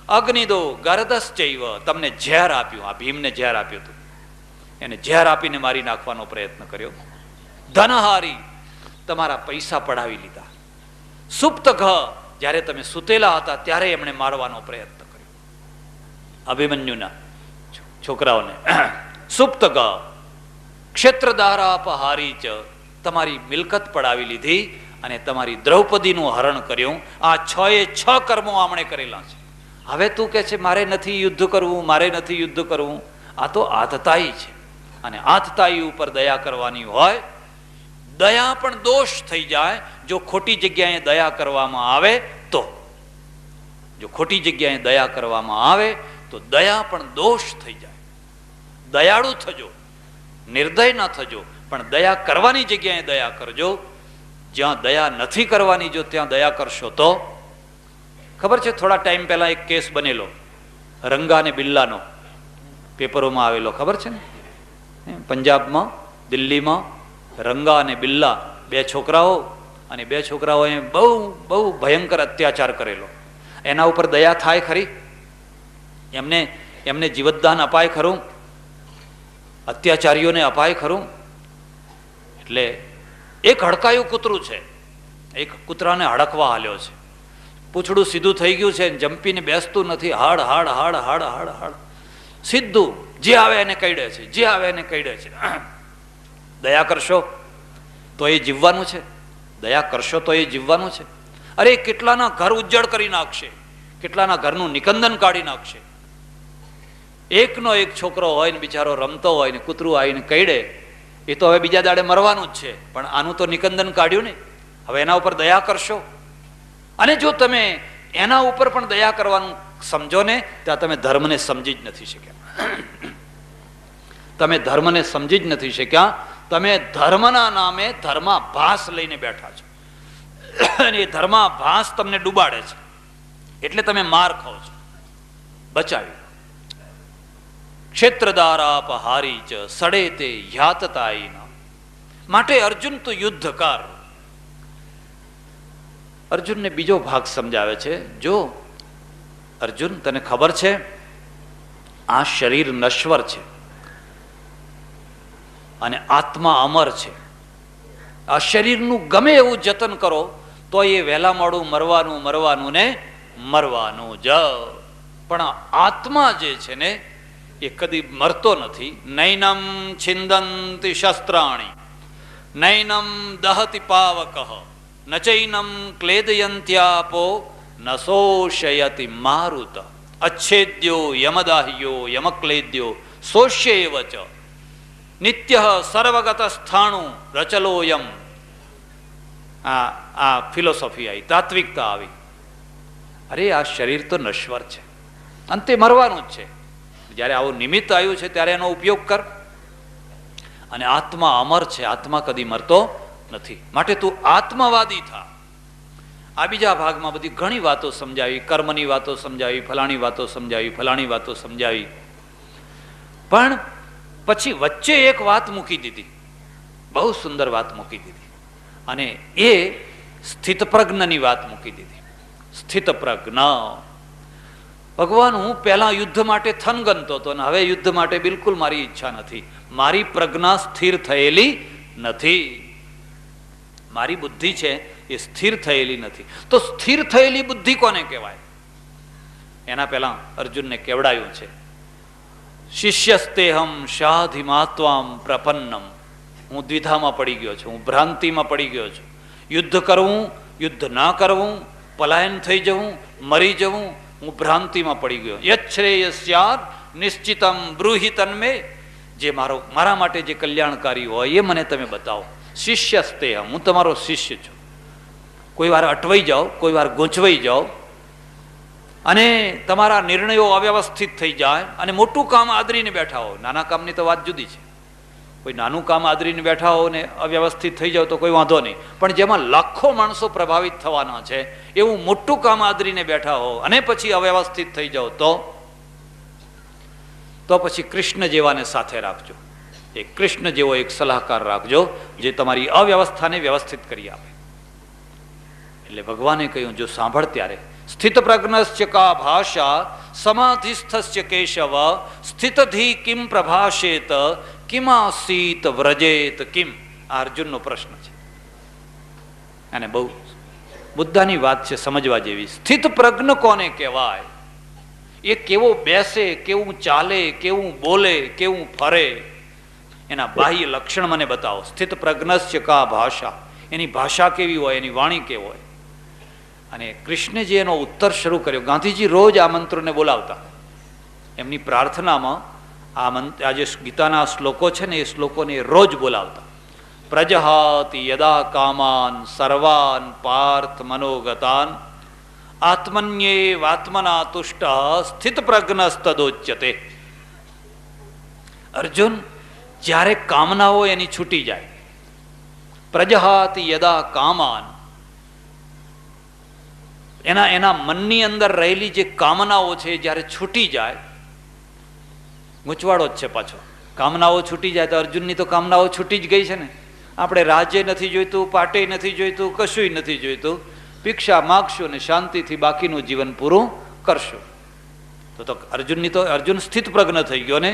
અગ્નિ દો ગરદશ્ચૈવ, તમને ઝેર આપ્યું. આ ભીમને ઝેર આપ્યું હતું, એને ઝેર આપીને મારી નાખવાનો પ્રયત્ન કર્યો. ધનહારી, તમારા પૈસા પડાવી લીધા. સુપ્તઘ, જ્યારે તમે સુતેલા હતા ત્યારે એમણે મારવાનો પ્રયત્ન કર્યો, અભિમન્યુના છોકરાઓને. સુપ્તઘ ક્ષેત્રદારાપહારી ચ, તમારી મિલકત પડાવી લીધી અને તમારી દ્રૌપદીનું હરણ કર્યું. આ 6 એ 6 કર્મો આમણે કરેલા છે. હવે તું કહે છે મારે નથી યુદ્ધ કરવું, મારે નથી યુદ્ધ કરવું. આ તો આતતાઈ છે, અને આતતાઈ ઉપર દયા કરવાની હોય. દયા પણ દોષ થઈ જાય જો ખોટી જગ્યાએ દયા કરવામાં આવે તો. જો ખોટી જગ્યાએ દયા કરવામાં આવે તો દયા પણ દોષ થઈ જાય. દયાળુ થજો, નિર્દય ન થજો, પણ દયા કરવાની જગ્યાએ દયા કરજો. જ્યાં દયા નથી કરવાની, જો ત્યાં દયા કરશો તો. ખબર છે, થોડા ટાઈમ પહેલા એક કેસ બનેલો રંગા અને બિલ્લાનો, પેપરોમાં આવેલો, ખબર છે ને? પંજાબમાં, દિલ્હીમાં રંગા અને બિલ્લા 2 છોકરાઓ, અને 2 છોકરાઓએ બહુ બહુ ભયંકર અત્યાચાર કરેલો. એના ઉપર દયા થાય ખરી? એમને જીવતદાન અપાય ખરું? અત્યાચારીઓને અપાય ખરું? એટલે એક હડકાયું કૂતરું છે, એક કૂતરાને હડકવા હાલ્યો છે. પૂંછડું સીધું થઈ ગયું છે, જંપીને બેસતું નથી. હાડ હાડ હાડ હાડ હાડ હાડ સીધું, જે આવે એને કઈડે છે, જે આવે એને કઈડે છે. દયા કરશો તો એ જીવવાનું છે, દયા કરશો તો એ જીવવાનું છે. અરે કેટલાના ઘર ઉજ્જડ કરી નાખશે, કેટલાના ઘરનું નિકંદન કાઢી નાખશે. એકનો એક છોકરો હોય ને બિચારો રમતો હોય ને કૂતરું આવીને કઈડે, એ તો હવે બીજા દાડે મરવાનું જ છે, પણ આનું તો નિકંદન કાઢ્યું ને. હવે એના ઉપર દયા કરશો, અને જો તમે એના ઉપર પણ દયા કરવાનું સમજો ને, ત્યાં તમે ધર્મને સમજી જ નથી શક્યા. તમે ધર્મને સમજી જ નથી શક્યા. તમે ધર્મના નામે ધર્માભાસ લઈને બેઠા છો, અને એ ધર્માભાસ તમને ડૂબાડે છે, એટલે તમે માર ખાઓ છો. બચાવી. ક્ષેત્રદારાપહારી ચ સડે તે યાતતાઈના. માટે અર્જુન તો યુદ્ધ કર. અર્જુનને બીજો ભાગ સમજાવે છે. જો અર્જુન, તને ખબર છે આ શરીર નશ્વર છે અને આત્મા અમર છે. આ શરીરનું ગમે એવું જતન કરો તો એ વહેલા મોડું મરવાનું ને મરવાનું જ. પણ આત્મા જે છે ને એ કદી મરતો નથી. નૈનમ છિંદંતિ શસ્ત્રાણી, નૈનમ દહતિ પાવકઃ, નચૈનમ ક્લેદયંત્યાપો નશોષયતિ મારુત અચ્છેદ્યો યમદાહ્યો યમક્લેદ્યો શોષ્યૈવ ચ નિત્ય સર્વગત સ્થાણુ રચલોયમ. આ ફિલોસોફી આવી, તાત્વિકતા આવી. અરે આ શરીર તો નશ્વર છે, અંતે મરવાનું જ છે. જ્યારે આવું નિમિત્ત આવ્યું છે ત્યારે એનો ઉપયોગ કર. અને આત્મા અમર છે, આત્મા કદી મરતો નથી. માટે તું આત્મવાદી થા. આ બીજા ભાગમાં બધી ઘણી વાતો સમજાવી, કર્મની વાતો સમજાવી, ફલાણી વાતો સમજાવી, ફલાણી વાતો સમજાવી. પણ પછી વચ્ચે એક વાત મૂકી દીધી, બહુ સુંદર વાત મૂકી દીધી. અને એ સ્થિતપ્રજ્ઞની વાત મૂકી દીધી. સ્થિતપ્રજ્ઞ ભગવાન, હું પહેલા યુદ્ધ માટે થનગનતો હતો ને હવે યુદ્ધ માટે બિલકુલ મારી ઈચ્છા નથી. મારી પ્રજ્ઞા સ્થિર થયેલી નથી, મારી બુદ્ધિ છે એ સ્થિર થયેલી નથી. તો સ્થિર થયેલી બુદ્ધિ કોને કહેવાય? એના પહેલા અર્જુનને કેવડાયું છે, શિષ્યસ્તેહમ શાધિમાત્વામ પ્રપન્નમ. હું દ્વિધામાં પડી ગયો છું, હું ભ્રાંતિમાં પડી ગયો છું. યુદ્ધ કરવું, યુદ્ધ ના કરવું, પલાયન થઈ જવું, મરી જવું, હું ભ્રાંતિમાં પડી ગયો. યચ્છ્રેયસ્યાદ નિશ્ચિતમ બ્રૂહિ તન્મે. જે મારા માટે જે કલ્યાણકારી હોય એ મને તમે બતાવો. શિષ્યસ્તેહમ, હું તમારો શિષ્ય છું. કોઈ વાર અટવાઈ જાઓ, કોઈ વાર ગૂંચવાઈ જાઓ અને તમારા નિર્ણયો અવ્યવસ્થિત થઈ જાય અને મોટું કામ આદરીને બેઠા હો. નાના કામની તો વાત જુદી છે. કોઈ નાનું કામ આદરીને બેઠા હો ને અવ્યવસ્થિત થઈ જાવ તો કોઈ વાંધો નહીં. પણ જેમાં લાખો માણસો પ્રભાવિત થવાના છે એવું મોટું કામ આદરીને બેઠા હો અને પછી અવ્યવસ્થિત થઈ જાવ તો પછી કૃષ્ણ જેવાને સાથે રાખજો. એ કૃષ્ણ જેવો એક સલાહકાર રાખજો જે તમારી અવ્યવસ્થાને વ્યવસ્થિત કરી આપે. એટલે ભગવાને કહ્યું, જો સાંભળ ત્યારે સ્થિત પ્રજ્ઞસ્ય કા ભાષા સમાધિસ્થસ્ય કેશવ સ્થિતધિ કિમ પ્રભાષેત કિમાસીત વ્રજેત કિમ. આ અર્જુનનો પ્રશ્ન છે અને બહુ મુદ્દાની વાત છે, સમજવા જેવી. સ્થિત પ્રજ્ઞ કોને કહેવાય? એ કેવો બેસે, કેવું ચાલે, કેવું બોલે, કેવું ફરે, એના બાહ્ય લક્ષણ મને બતાવો. સ્થિત પ્રજ્ઞસ્ય કા ભાષા, એની ભાષા કેવી હોય, એની વાણી કેવી હોય. અને કૃષ્ણે જે એનો ઉત્તર શરૂ કર્યો, ગાંધીજી રોજ આ મંત્રોને બોલાવતા. એમની પ્રાર્થનામાં આ જે ગીતાના શ્લોકો છે ને એ શ્લોકોને રોજ બોલાવતા. પ્રજહાતિ યદા કામાન સર્વાન પાર્થ મનોગતાન આત્મન્યેવાત્મના તુષ્ટ સ્થિત પ્રજ્ઞસ્તદોચ્યતે. અર્જુન, જ્યારે કામનાઓ એની છૂટી જાય, પ્રજહાતિ યદા કામાન, એના મનની અંદર રહેલી જે કામનાઓ છે જ્યારે છૂટી જાય, ગૂંચવાડો જ છે પાછો. કામનાઓ છૂટી જાય તો અર્જુનની તો કામનાઓ છૂટી જ ગઈ છે ને. આપણે રાજ્ય નથી જોઈતું, પાટે નથી જોઈતું, કશુંય નથી જોઈતું. ભિક્ષા માગશું ને શાંતિથી બાકીનું જીવન પૂરું કરશું. તો અર્જુન સ્થિત પ્રજ્ઞ થઈ ગયો ને?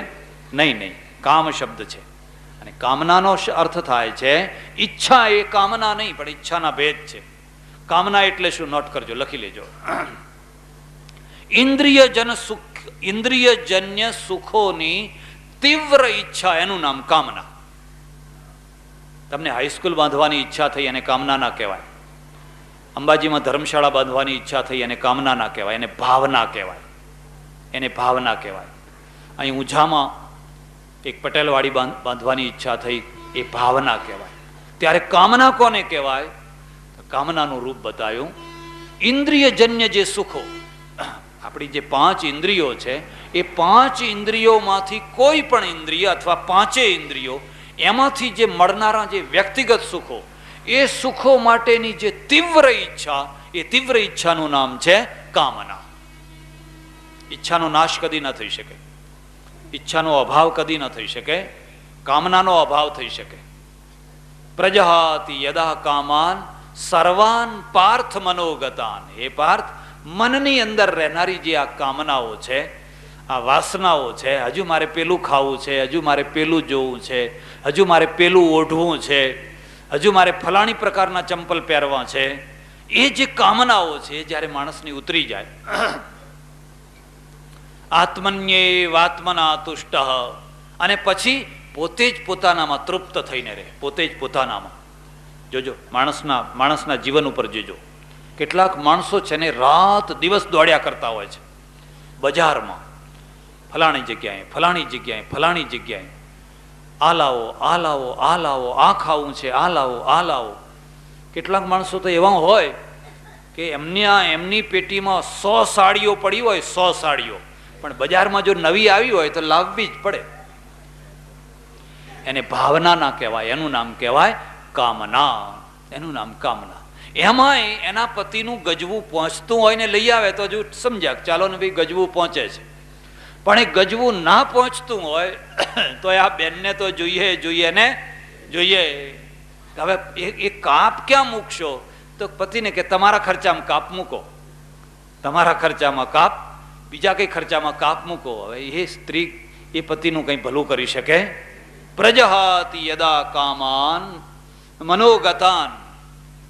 નહીં, કામ શબ્દ છે અને કામનાનો અર્થ થાય છે ઈચ્છા. એ કામના નહીં પણ ઈચ્છાના ભેદ છે. કામના એટલે શું? નોટ કરજો, લખી લેજો. ઇન્દ્રિયજન્ય સુખોની તીવ્ર ઈચ્છા, એનું નામ કામના. તમને હાઈસ્કૂલ બાંધવાની ઈચ્છા થઈ એને કામના ના કહેવાય. અંબાજીમાં ધર્મશાળા બાંધવાની ઈચ્છા થઈ એને કામના ના કહેવાય, એને ભાવના કહેવાય. એને ભાવના કહેવાય. અહીં ઊંઝામાં એક પટેલવાડી બાંધવાની ઈચ્છા થઈ, એ ભાવના કહેવાય. ત્યારે કામના કોને કહેવાય? કામનાનું રૂપ બતાવ્યું. ઇન્દ્રિયજન્ય જે સુખો, આપણી જે 5 ઇન્દ્રિયો છે એ 5 ઇન્દ્રિયોમાંથી કોઈ પણ ઇન્દ્રિય અથવા 5 ઇન્દ્રિયો એમાંથી જે મળનારા જે વ્યક્તિગત સુખો, એ સુખો માટેની જે તીવ્ર ઈચ્છા, એ તીવ્ર ઈચ્છાનું નામ છે કામના. ઈચ્છાનો નાશ કદી ન થઈ શકે, ઈચ્છાનો અભાવ કદી ન થઈ શકે, કામનાનો અભાવ થઈ શકે. પ્રજહાતિ યદા કામાન સર્વાન પાર્થ મનોગતાન. હે પાર્થ, મનની અંદર રહેનારી જે આ કામનાઓ છે, આ વાસનાઓ છે, હજુ મારે પેલું ખાવું છે, હજુ મારે પેલું જોવું છે, હજુ મારે પેલું ઓઢવું છે, હજુ મારે ફલાણી પ્રકારના ચંપલ પહેરવા છે, એ જે કામનાઓ છે જ્યારે માણસની ઉતરી જાય, આત્મન્યેવાત્મના તુષ્ટ, અને પછી પોતે જ પોતાનામાં તૃપ્ત થઈને રહે, પોતે જ પોતાનામાં. જોજો, માણસના જીવન ઉપર જોજો. કેટલાક માણસો છે ને રાત દિવસ દોડ્યા કરતા હોય છે બજારમાં, ફલાણી જગ્યાએ, આ લાવો, આ ખાવું છે, આ લાવો. કેટલાક માણસો તો એવા હોય કે એમની પેટીમાં 100 સાડીઓ પડી હોય, 100 સાડીઓ, પણ બજારમાં જો નવી આવી હોય તો લાવવી જ પડે. એને ભાવના ના કહેવાય, એનું નામ કહેવાય કામના. એમાંય એના પતિનું ગજવું પહોંચતું હોય ને લઈ આવે તો હજુ સમજ્યા, ચાલો ને ભાઈ ગજવું પહોંચે છે. પણ એ ગજવું ના પહોંચતું હોય તો આ બેનને તો જોઈએ. હવે એ કાપ ક્યાં મૂકશો? તો પતિને કે તમારા ખર્ચામાં કાપ મૂકો, તમારા ખર્ચામાં કાપ, બીજા કઈ ખર્ચામાં કાપ મૂકો. હવે એ સ્ત્રી એ પતિનું કઈ ભલું કરી શકે? પ્રજહાતિ યદા કામાન મનોગતાન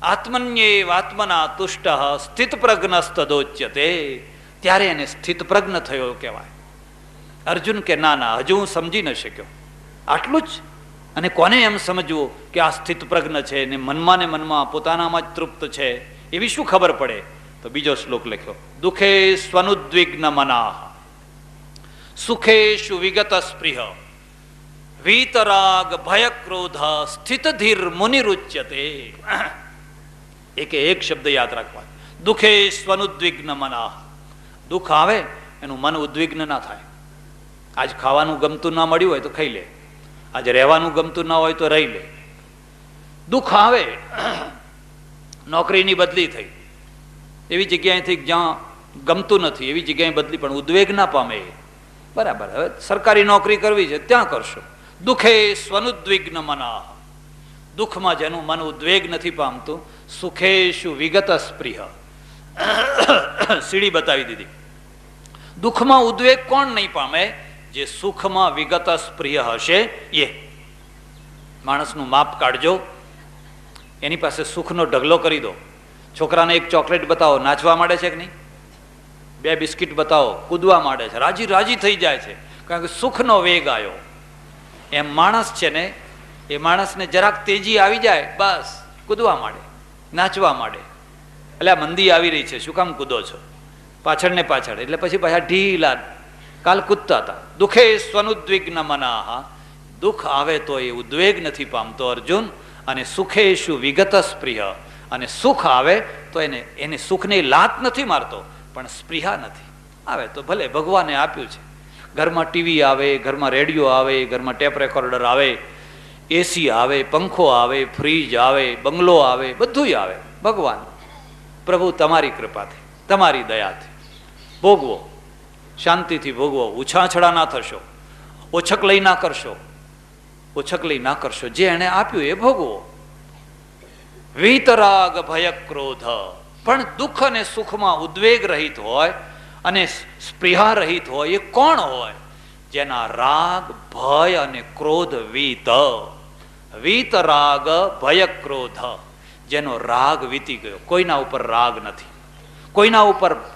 આત્મન્યેવાત્મના તુષ્ટ સ્થિત પ્રજ્ઞસ્તદોચ્યતે. ત્યારે એને સ્થિત પ્રજ્ઞ થયો કહેવાય. અર્જુન કે ના, હજુ હું સમજી ન શક્યો. આટલું જ. અને કોને એમ સમજવું કે આ સ્થિત પ્રજ્ઞ છે ને મનમાં પોતાનામાં જ તૃપ્ત છે? એવી શું ખબર પડે? તો બીજો શ્લોક લખ્યો, દુઃખે સ્વનુદ્વિગ્ન મનાઃ સુખેષુ વિગત સ્પૃહ વીતરાગ ભય ક્રોધ સ્થિત ધીર મુનિરુચ્યતે. એક શબ્દ યાદ રાખવા, દુઃખે સ્વનુદ્વિગ્ન મનાઃ. દુઃખ આવે એનું મન ઉદ્વિગ્ન ના થાય. આજ ખાવાનું ગમતું ના મળ્યું હોય તો ખાઈ લે, આજે રહેવાનું ગમતું ના હોય તો રહી લે. દુઃખ આવે, નોકરીની બદલી થઈ, એવી જગ્યાએથી જ્યાં ગમતું નથી એવી જગ્યાએ બદલી, પણ ઉદ્વેગ ના પામે. બરાબર, હવે સરકારી નોકરી કરવી છે ત્યાં કરશો. દુઃખે સ્વનુદ્વિગ્ન મનાઃ. દુઃખમાં જેનું મન ઉદ્વેગ નથી પામતું, સુખેષુ વિગત સ્પૃહ. સીડી બતાવી દીધી. દુઃખમાં ઉદ્વેગ કોણ નહીં પામે? જે સુખમાં વિગત સ્પ્રિય હશે એ. માણસનું માપ કાઢજો, એની પાસે સુખનો ઢગલો કરી દો. છોકરાને એક ચોકલેટ બતાવો, નાચવા માંડે છે કે નહીં? 2 બિસ્કિટ બતાવો, કૂદવા માંડે છે, રાજી થઈ જાય છે, કારણ કે સુખનો વેગ આવ્યો. એમ માણસ છે ને, એ માણસને જરાક તેજી આવી જાય, બસ કૂદવા માંડે, નાચવા માંડે. એટલે આ મંદી આવી રહી છે, શું કામ કૂદો છો? પાછળ ને પાછળ. એટલે પછી પાછા ઢીલા, કાલ કૂદતા હતા. દુઃખે સ્વનુદ્વિગ્ન મનાઃ. દુઃખ આવે તો એ ઉદ્વેગ નથી પામતો અર્જુન. અને સુખેષુ વિગત સ્પૃહ. અને સુખ આવે તો એને સુખને લાત નથી મારતો, પણ સ્પૃહા નથી. આવે તો ભલે, ભગવાને આપ્યું છે. ઘરમાં ટીવી આવે, ઘરમાં રેડિયો આવે, ઘરમાં ટેપ રેકોર્ડર આવે, એસી આવે, પંખો આવે, ફ્રીજ આવે, બંગલો આવે, બધું આવે. ભગવાન પ્રભુ તમારી કૃપાથી, તમારી દયાથી ભોગવો, શાંતિથી ભોગવો. ઉછાછડા ના થશો, ઓછકલઈ ના કરશો. જે એને આપ્યું એ ભોગવો. વીતરાગ ભય ક્રોધ. પણ દુઃખ અને સુખમાં ઉદ્વેગ રહિત હોય અને સ્પૃહા રહિત હોય એ કોણ હોય? જેના રાગ, ભય અને ક્રોધ વીતરાગ ભય ક્રોધ. જેનો રાગ વીતી ગયો, કોઈના ઉપર રાગ નથી,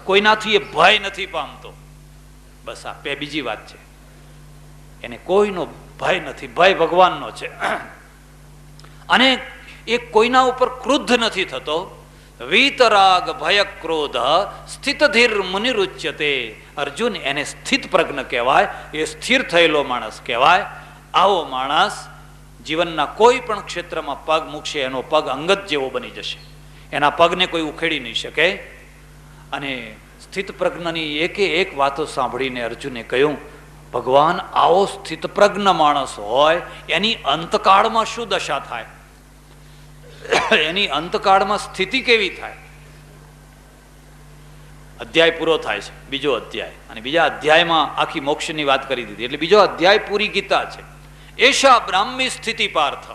કોઈનાથી એ ભય નથી પામતો. બસ આ બીજી વાત છે. એને કોઈનો ભય નથી, ભય ભગવાનનો છે. અને એ કોઈના ઉપર ક્રુદ્ધ નથી થતો. વીતરાગ ભય ક્રોધ સ્થિત ધીર મુનિરુચ્યતે. અર્જુન, એને સ્થિત પ્રજ્ઞ કહેવાય, એ સ્થિર થયેલો માણસ કહેવાય. આવો માણસ જીવનના કોઈ પણ ક્ષેત્રમાં પગ મૂકશે, એનો પગ અંગત જેવો બની જશે. એના પગને કોઈ ઉખેડી નહીં શકે. અને સ્થિત પ્રજ્ઞની એક વાતો સાંભળીને અર્જુને કહ્યું, ભગવાન, આવો સ્થિત પ્રજ્ઞ માણસ હોય એની અંતકાળમાં શું દશા થાય? એની અંતકાળમાં સ્થિતિ કેવી થાય? અધ્યાય પૂરો થાય છે, બીજો અધ્યાય. અને બીજા અધ્યાયમાં આખી મોક્ષની વાત કરી દીધી. એટલે બીજો અધ્યાય પૂરી ગીતા છે. એશા બ્રાહ્મી સ્થિતિ પાર્થ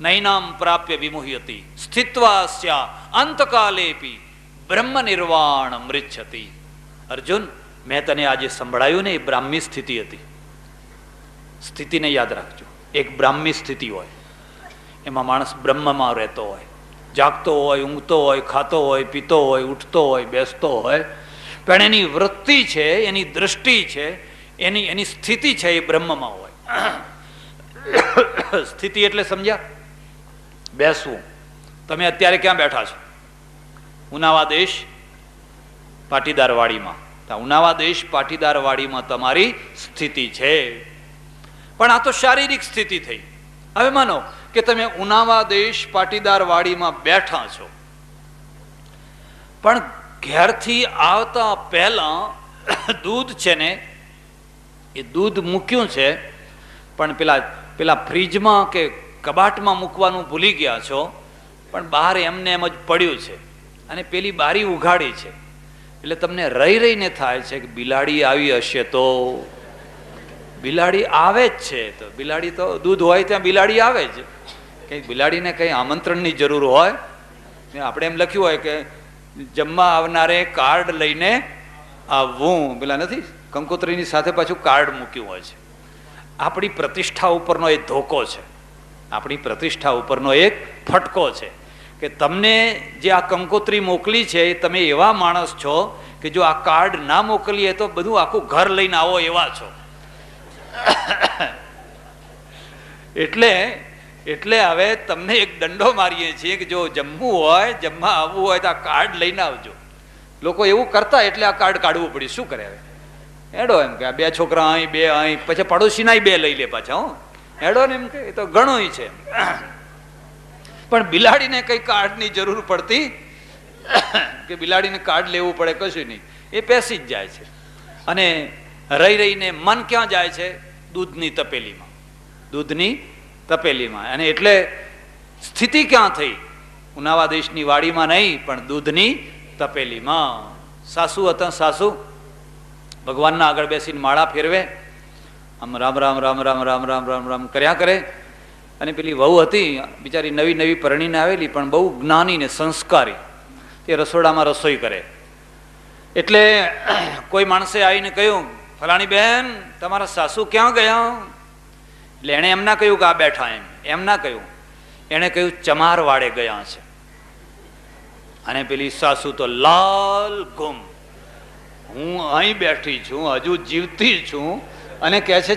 નૈનામ પ્રાપ્ય વિમુહ્યતિ સ્થિત્વા સ્યા અંતકાલેપી બ્રહ્મ નિર્વાણ મૃચ્છતિ. અર્જુન, મેં તને આજે સંભળાયું ને, એ બ્રાહ્મી સ્થિતિ હતી. સ્થિતિને યાદ રાખજો. એક બ્રાહ્મી સ્થિતિ હોય, એમાં માણસ બ્રહ્મમાં રહેતો હોય, જાગતો હોય, ઊંઘતો હોય, ખાતો હોય, પીતો હોય, ઉઠતો હોય, બેસતો હોય, પણ એની વૃત્તિ છે, એની દ્રષ્ટિ છે, એની સ્થિતિ છે એ બ્રહ્મમાં હોય. સ્થિતિ એટલે સમજ્યા? બેસવું, તમે અત્યારે ક્યાં બેઠા છો? ઉનાવા દેશ પાટીદારવાડીમાં. ઉનાવા દેશ પાટીદારવાડીમાં તમારી સ્થિતિ છે. પણ આ તો શારીરિક સ્થિતિ થઈ. હવે માનો કે તમે ઉનાવા દેશ પાટીદારવાડીમાં બેઠા છો, પણ ઘેરથી આવતા પહેલા દૂધ છે ને, એ દૂધ મૂક્યું છે, પણ પેલા ફ્રીજમાં કે કબાટમાં મૂકવાનું ભૂલી ગયા છો, પણ બહાર એમને એમ જ પડ્યું છે, અને પેલી બારી ઉઘાડી છે. એટલે તમને રહી રહીને થાય છે કે બિલાડી આવી હશે તો. બિલાડી આવે જ છે, તો બિલાડી તો દૂધ હોય ત્યાં બિલાડી આવે જ. કંઈ બિલાડીને કંઈ આમંત્રણની જરૂર હોય? આપણે એમ લખ્યું હોય કે જમવા આવનારે કાર્ડ લઈને આવવું. પેલા નથી કંકોત્રીની સાથે પાછું કાર્ડ મૂક્યું હોય છે. આપણી પ્રતિષ્ઠા ઉપરનો એક ધોકો છે, આપણી પ્રતિષ્ઠા ઉપરનો એક ફટકો છે કે તમને જે આ કંકોત્રી મોકલી છે એ તમે એવા માણસ છો કે જો આ કાર્ડ ના મોકલીએ તો બધું આખું ઘર લઈને આવો એવા છો. એટલે હવે તમને એક દંડો મારીએ છીએ કે જો જમવું હોય, જમવા આવવું હોય તો આ કાર્ડ લઈને આવજો. લોકો એવું કરતા એટલે આ કાર્ડ કાઢવું પડ્યું. શું કરે હવે? એડો એમ કે આ 2 છોકરા અહીં, 2 અહીં, પછી પડોશીના 2 લઈ લે પાછા. એડો ને એમ કે એ તો ઘણું છે. પણ બિલાડીને કઈ કાર્ડની જરૂર પડતી કે બિલાડીને કાર્ડ લેવું પડે? કશું નહીં, એ પેસી જ જાય છે. અને રહી રહીને મન ક્યાં જાય છે? દૂધની તપેલીમાં. દૂધની તપેલીમાં. અને એટલે સ્થિતિ ક્યાં થઈ? ઉનાવા દેશની વાડીમાં નહીં, પણ દૂધની તપેલીમાં. સાસુ હતા, સાસુ ભગવાનના આગળ બેસીને માળા ફેરવે, આમ રામ રામ રામ રામ રામ રામ રામ રામ કર્યા કરે. અને પેલી વહુ હતી બિચારી નવી નવી પરણીને આવેલી, પણ બહુ જ્ઞાની ને સંસ્કારી. તે રસોડામાં રસોઈ કરે. એટલે કોઈ માણસે આવીને કહ્યું, ફલાણી બહેન તમારા સાસુ ક્યાં ગયા? એટલે એણે એમ ના કહ્યું કે આ બેઠા, એમ ના કહ્યું. એણે કહ્યું ચમાર વાડે ગયા છે. અને પેલી સાસુ તો લાલ ગુમ. હું અહીં બેઠી છું, હજુ જીવતી છું, અને કહે છે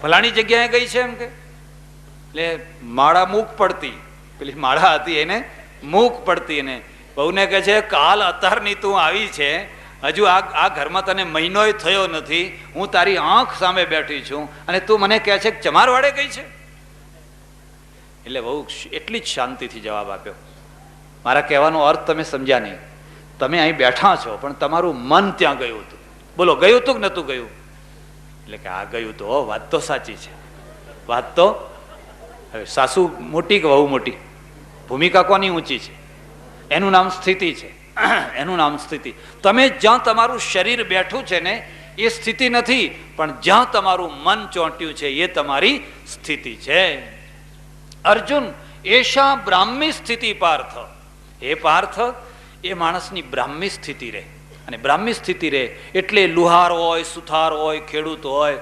ફલાણી જગ્યાએ ગઈ છે એમ કે. એટલે માળા મૂક પડતી, પેલી માળા હતી એને મૂક પડતી. એને બહુને કહે છે કાલ અત્યારની તું આવી છે, હજુ આ ઘરમાં તને મહિનોય થયો નથી, હું તારી આંખ સામે બેઠી છું, અને તું મને કહે છે કે ચમારવાડે ગઈ છે. એટલે બહુ એટલી જ શાંતિથી જવાબ આપ્યો. મારા કહેવાનો અર્થ તમે સમજ્યા નહીં. તમે અહીં બેઠા છો, પણ તમારું મન ત્યાં ગયું હતું. બોલો, ગયું હતું કે નહોતું ગયું? એટલે કે આ ગયું તો, વાત તો સાચી છે. વાત તો હવે સાસુ મોટી કે વહુ મોટી? ભૂમિકા કોની ઊંચી છે? એનું નામ સ્થિતિ છે. એનું નામ સ્થિતિ. તમે જ્યાં તમારું શરીર બેઠું છે ને એ સ્થિતિ નથી, પણ જ્યાં તમારું મન ચોંટ્યું છે એ તમારી સ્થિતિ છે. અર્જુન એશા બ્રાહ્મી સ્થિતિ પાર્થ. એ પાર્થ, એ માણસની બ્રાહ્મી સ્થિતિ રહે. અને બ્રાહ્મી સ્થિતિ રહે એટલે લુહાર હોય, સુથાર હોય, ખેડૂત હોય,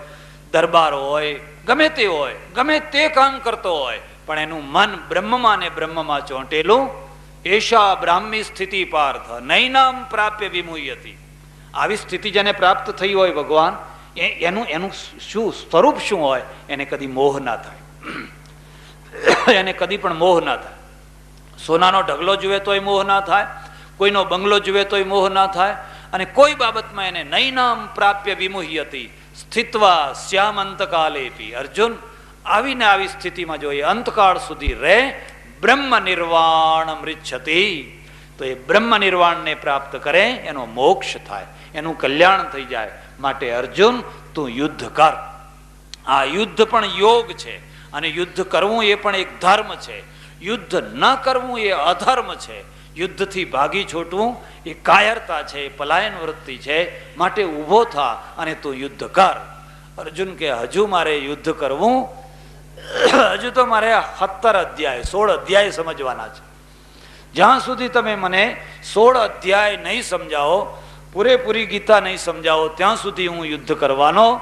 દરબાર હોય, ગમે તે હોય, ગમે તે કામ કરતો હોય, પણ એનું મન બ્રહ્મમાં ને બ્રહ્મમાં ચોંટેલું. એશા બ્રાહ્મી સ્થિતિ પાર્થ નૈનામ પ્રાપ્ય વિમુહ્યતિ. આવી સ્થિતિ જેને પ્રાપ્ત થઈ હોય ભગવાન, એનું શું સ્વરૂપ શું હોય? એને કદી મોહ ના થાય. એને કદી પણ મોહ ના થાય. સોનાનો ઢગલો જુએ તોય મોહ ના થાય, કોઈનો બંગલો જુએ તોય મોહ ના થાય, અને કોઈ બાબતમાં એને નૈનામ પ્રાપ્ય વિમુહ્યતિ સ્થિત્વા શ્યામ અંતકાલેપી. અર્જુન આવીને આવી સ્થિતિમાં જોઈએ અંતકાળ સુધી રહે. બ્રહ્મ નિર્વાણ મૃચ્છતિ, તો એ બ્રહ્મ નિર્વાણને પ્રાપ્ત કરે, એનો મોક્ષ થાય, એનું કલ્યાણ થઈ જાય. માટે અર્જુન તું યુદ્ધ કર. આ યુદ્ધ પણ યોગ છે, અને યુદ્ધ કરવું એ પણ એક ધર્મ છે. યુદ્ધ ન કરવું એ અધર્મ છે. યુદ્ધથી ભાગી છોટવું એ કાયરતા છે, એ પલાયન વૃત્તિ છે. માટે ઊભો થા અને તું યુદ્ધ કર. અર્જુન કે હજુ મારે યુદ્ધ કરવું? હજુ તો મારે 17 અધ્યાય 16 અધ્યાય સમજવાના છે. જ્યાં સુધી તમે મને 16 અધ્યાય નહીં સમજાવો, પૂરેપૂરી ગીતા નહીં સમજાવો, ત્યાં સુધી હું યુદ્ધ કરવાનો.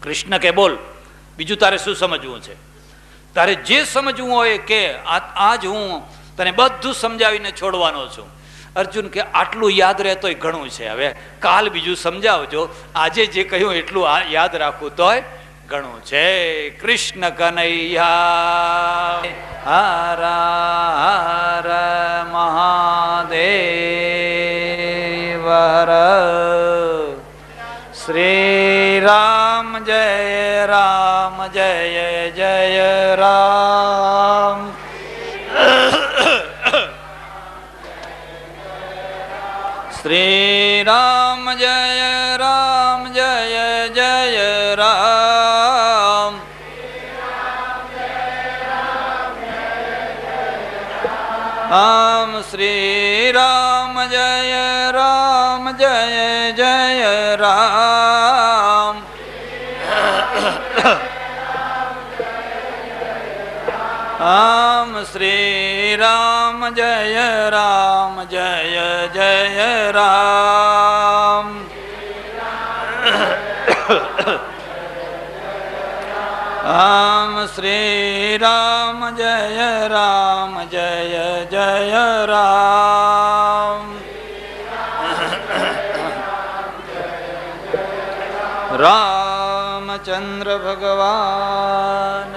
કૃષ્ણ કે બોલ, બીજું તારે શું સમજવું છે? તારે જે સમજવું હોય કે આજ હું તને બધું સમજાવીને છોડવાનો છું. અર્જુન કે આટલું યાદ રહેતોય ઘણું છે, હવે કાલ બીજું સમજાવજો. આજે જે કહ્યું એટલું યાદ રાખવું તોય ઘણું છે. કૃષ્ણ કનૈયા હર હર મહાદેવ હર. શ્રી રામ જય રામ જય જય રામ. શ્રી રામ જય રામ જય જય રામ. રામ શ્રી રામ જય રામ જય જય રામ. રામ શ્રી રામ જય રામ જય જય રામ. રામ શ્રી રામ જય રામ જય જય રામ. રામચંદ્ર ભગવાન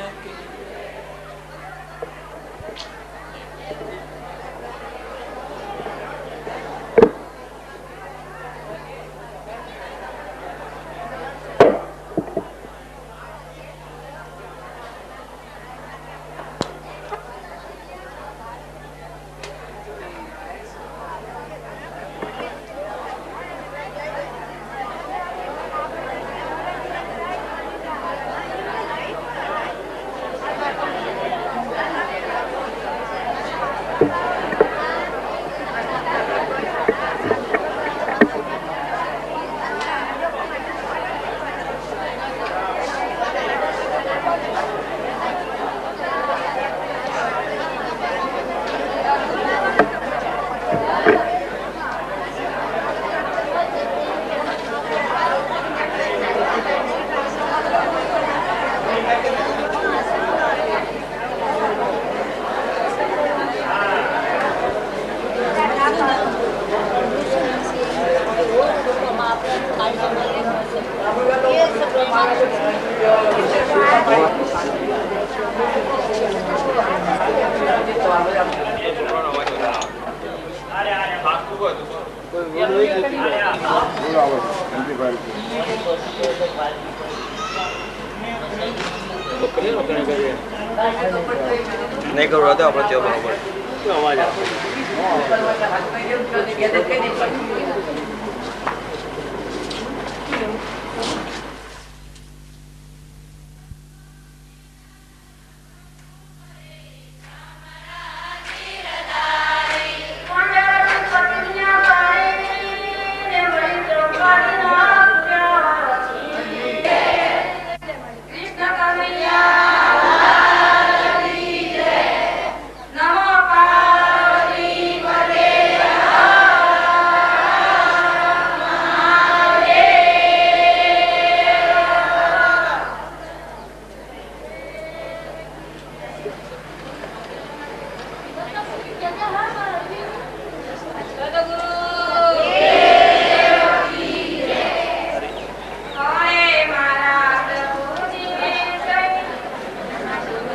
નહીં કરો તો આપણે ત્યાં બરાબર અવાજ આવે.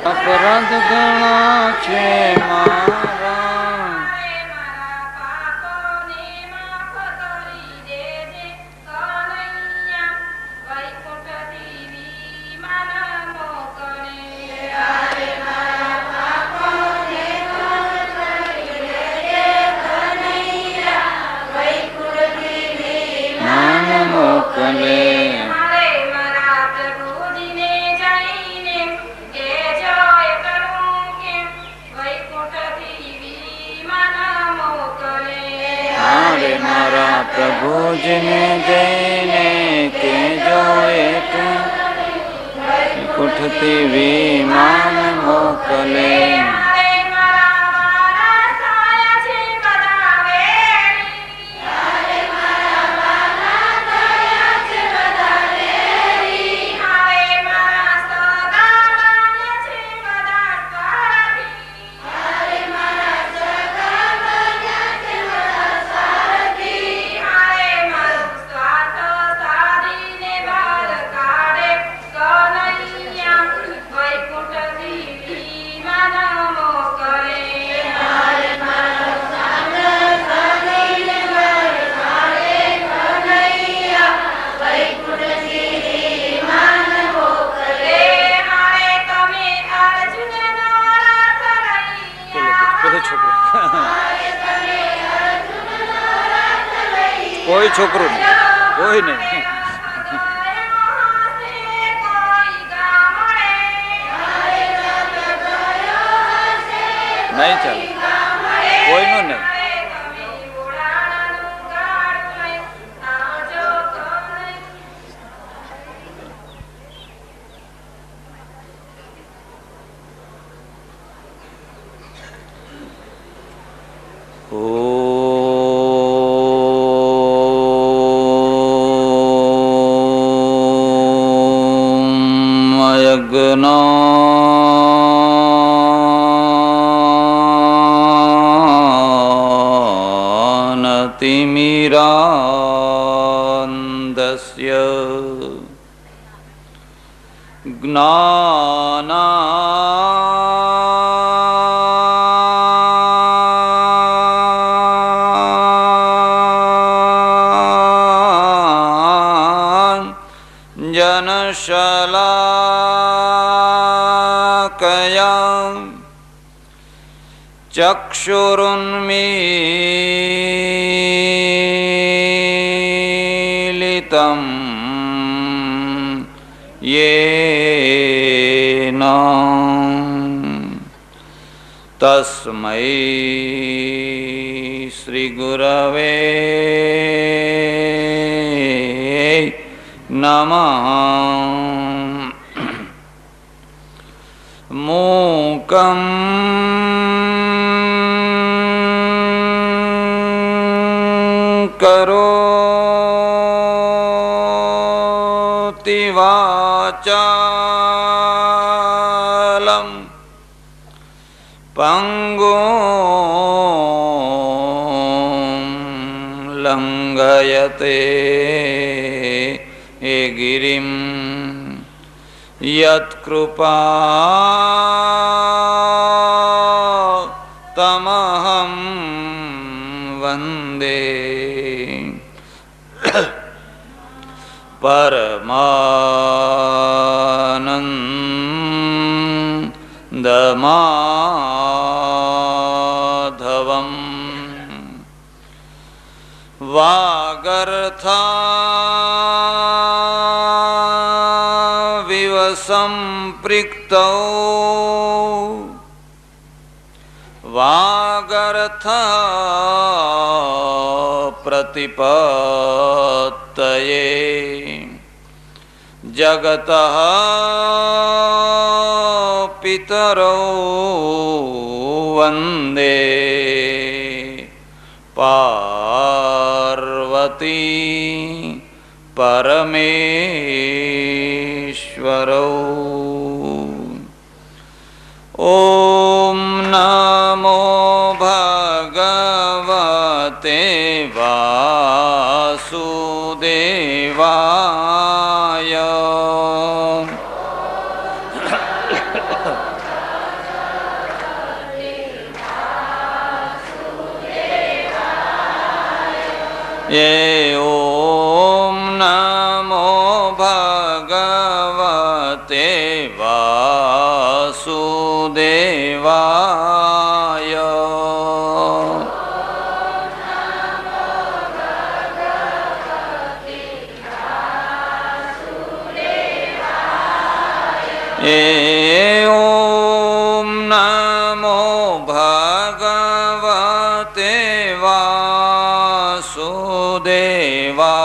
અપરાધ ઘણા છે મારા. માન મોકલે મારા પ્રભુજીને જઈને કેજો એક કુઠથી વિમાન મોકલે. Bye. કોઈ છોકરું નહીં, કોઈ નહીં. નહીં ચાલે, કોઈનું નહીં. તિમિરાંધસ્ય જનશલાકયા ચક્ષુરુન્મીલિતં યેન તસ્મૈ શ્રી ગુરવે નમઃ. મૂકં કરોતિ વાચાલં પંગું લંઘયતે ગિરિં યત્કૃપા તમહં વંદે પરમાનંદમાધવં. વાગર્થા વિવસંપૃક્તૌ વાગર્થા પ્રતિપત્તયે જગતઃ પિતરૌ વંદે પાર્વતી પરમેશ્વરૌ. ઓમ નમો ભગવતે વાસુદેવાય. ઓમ નમો ભગવતે વાસુદેવાય. ઓમ નમો ભગવતે વાસુદેવાય.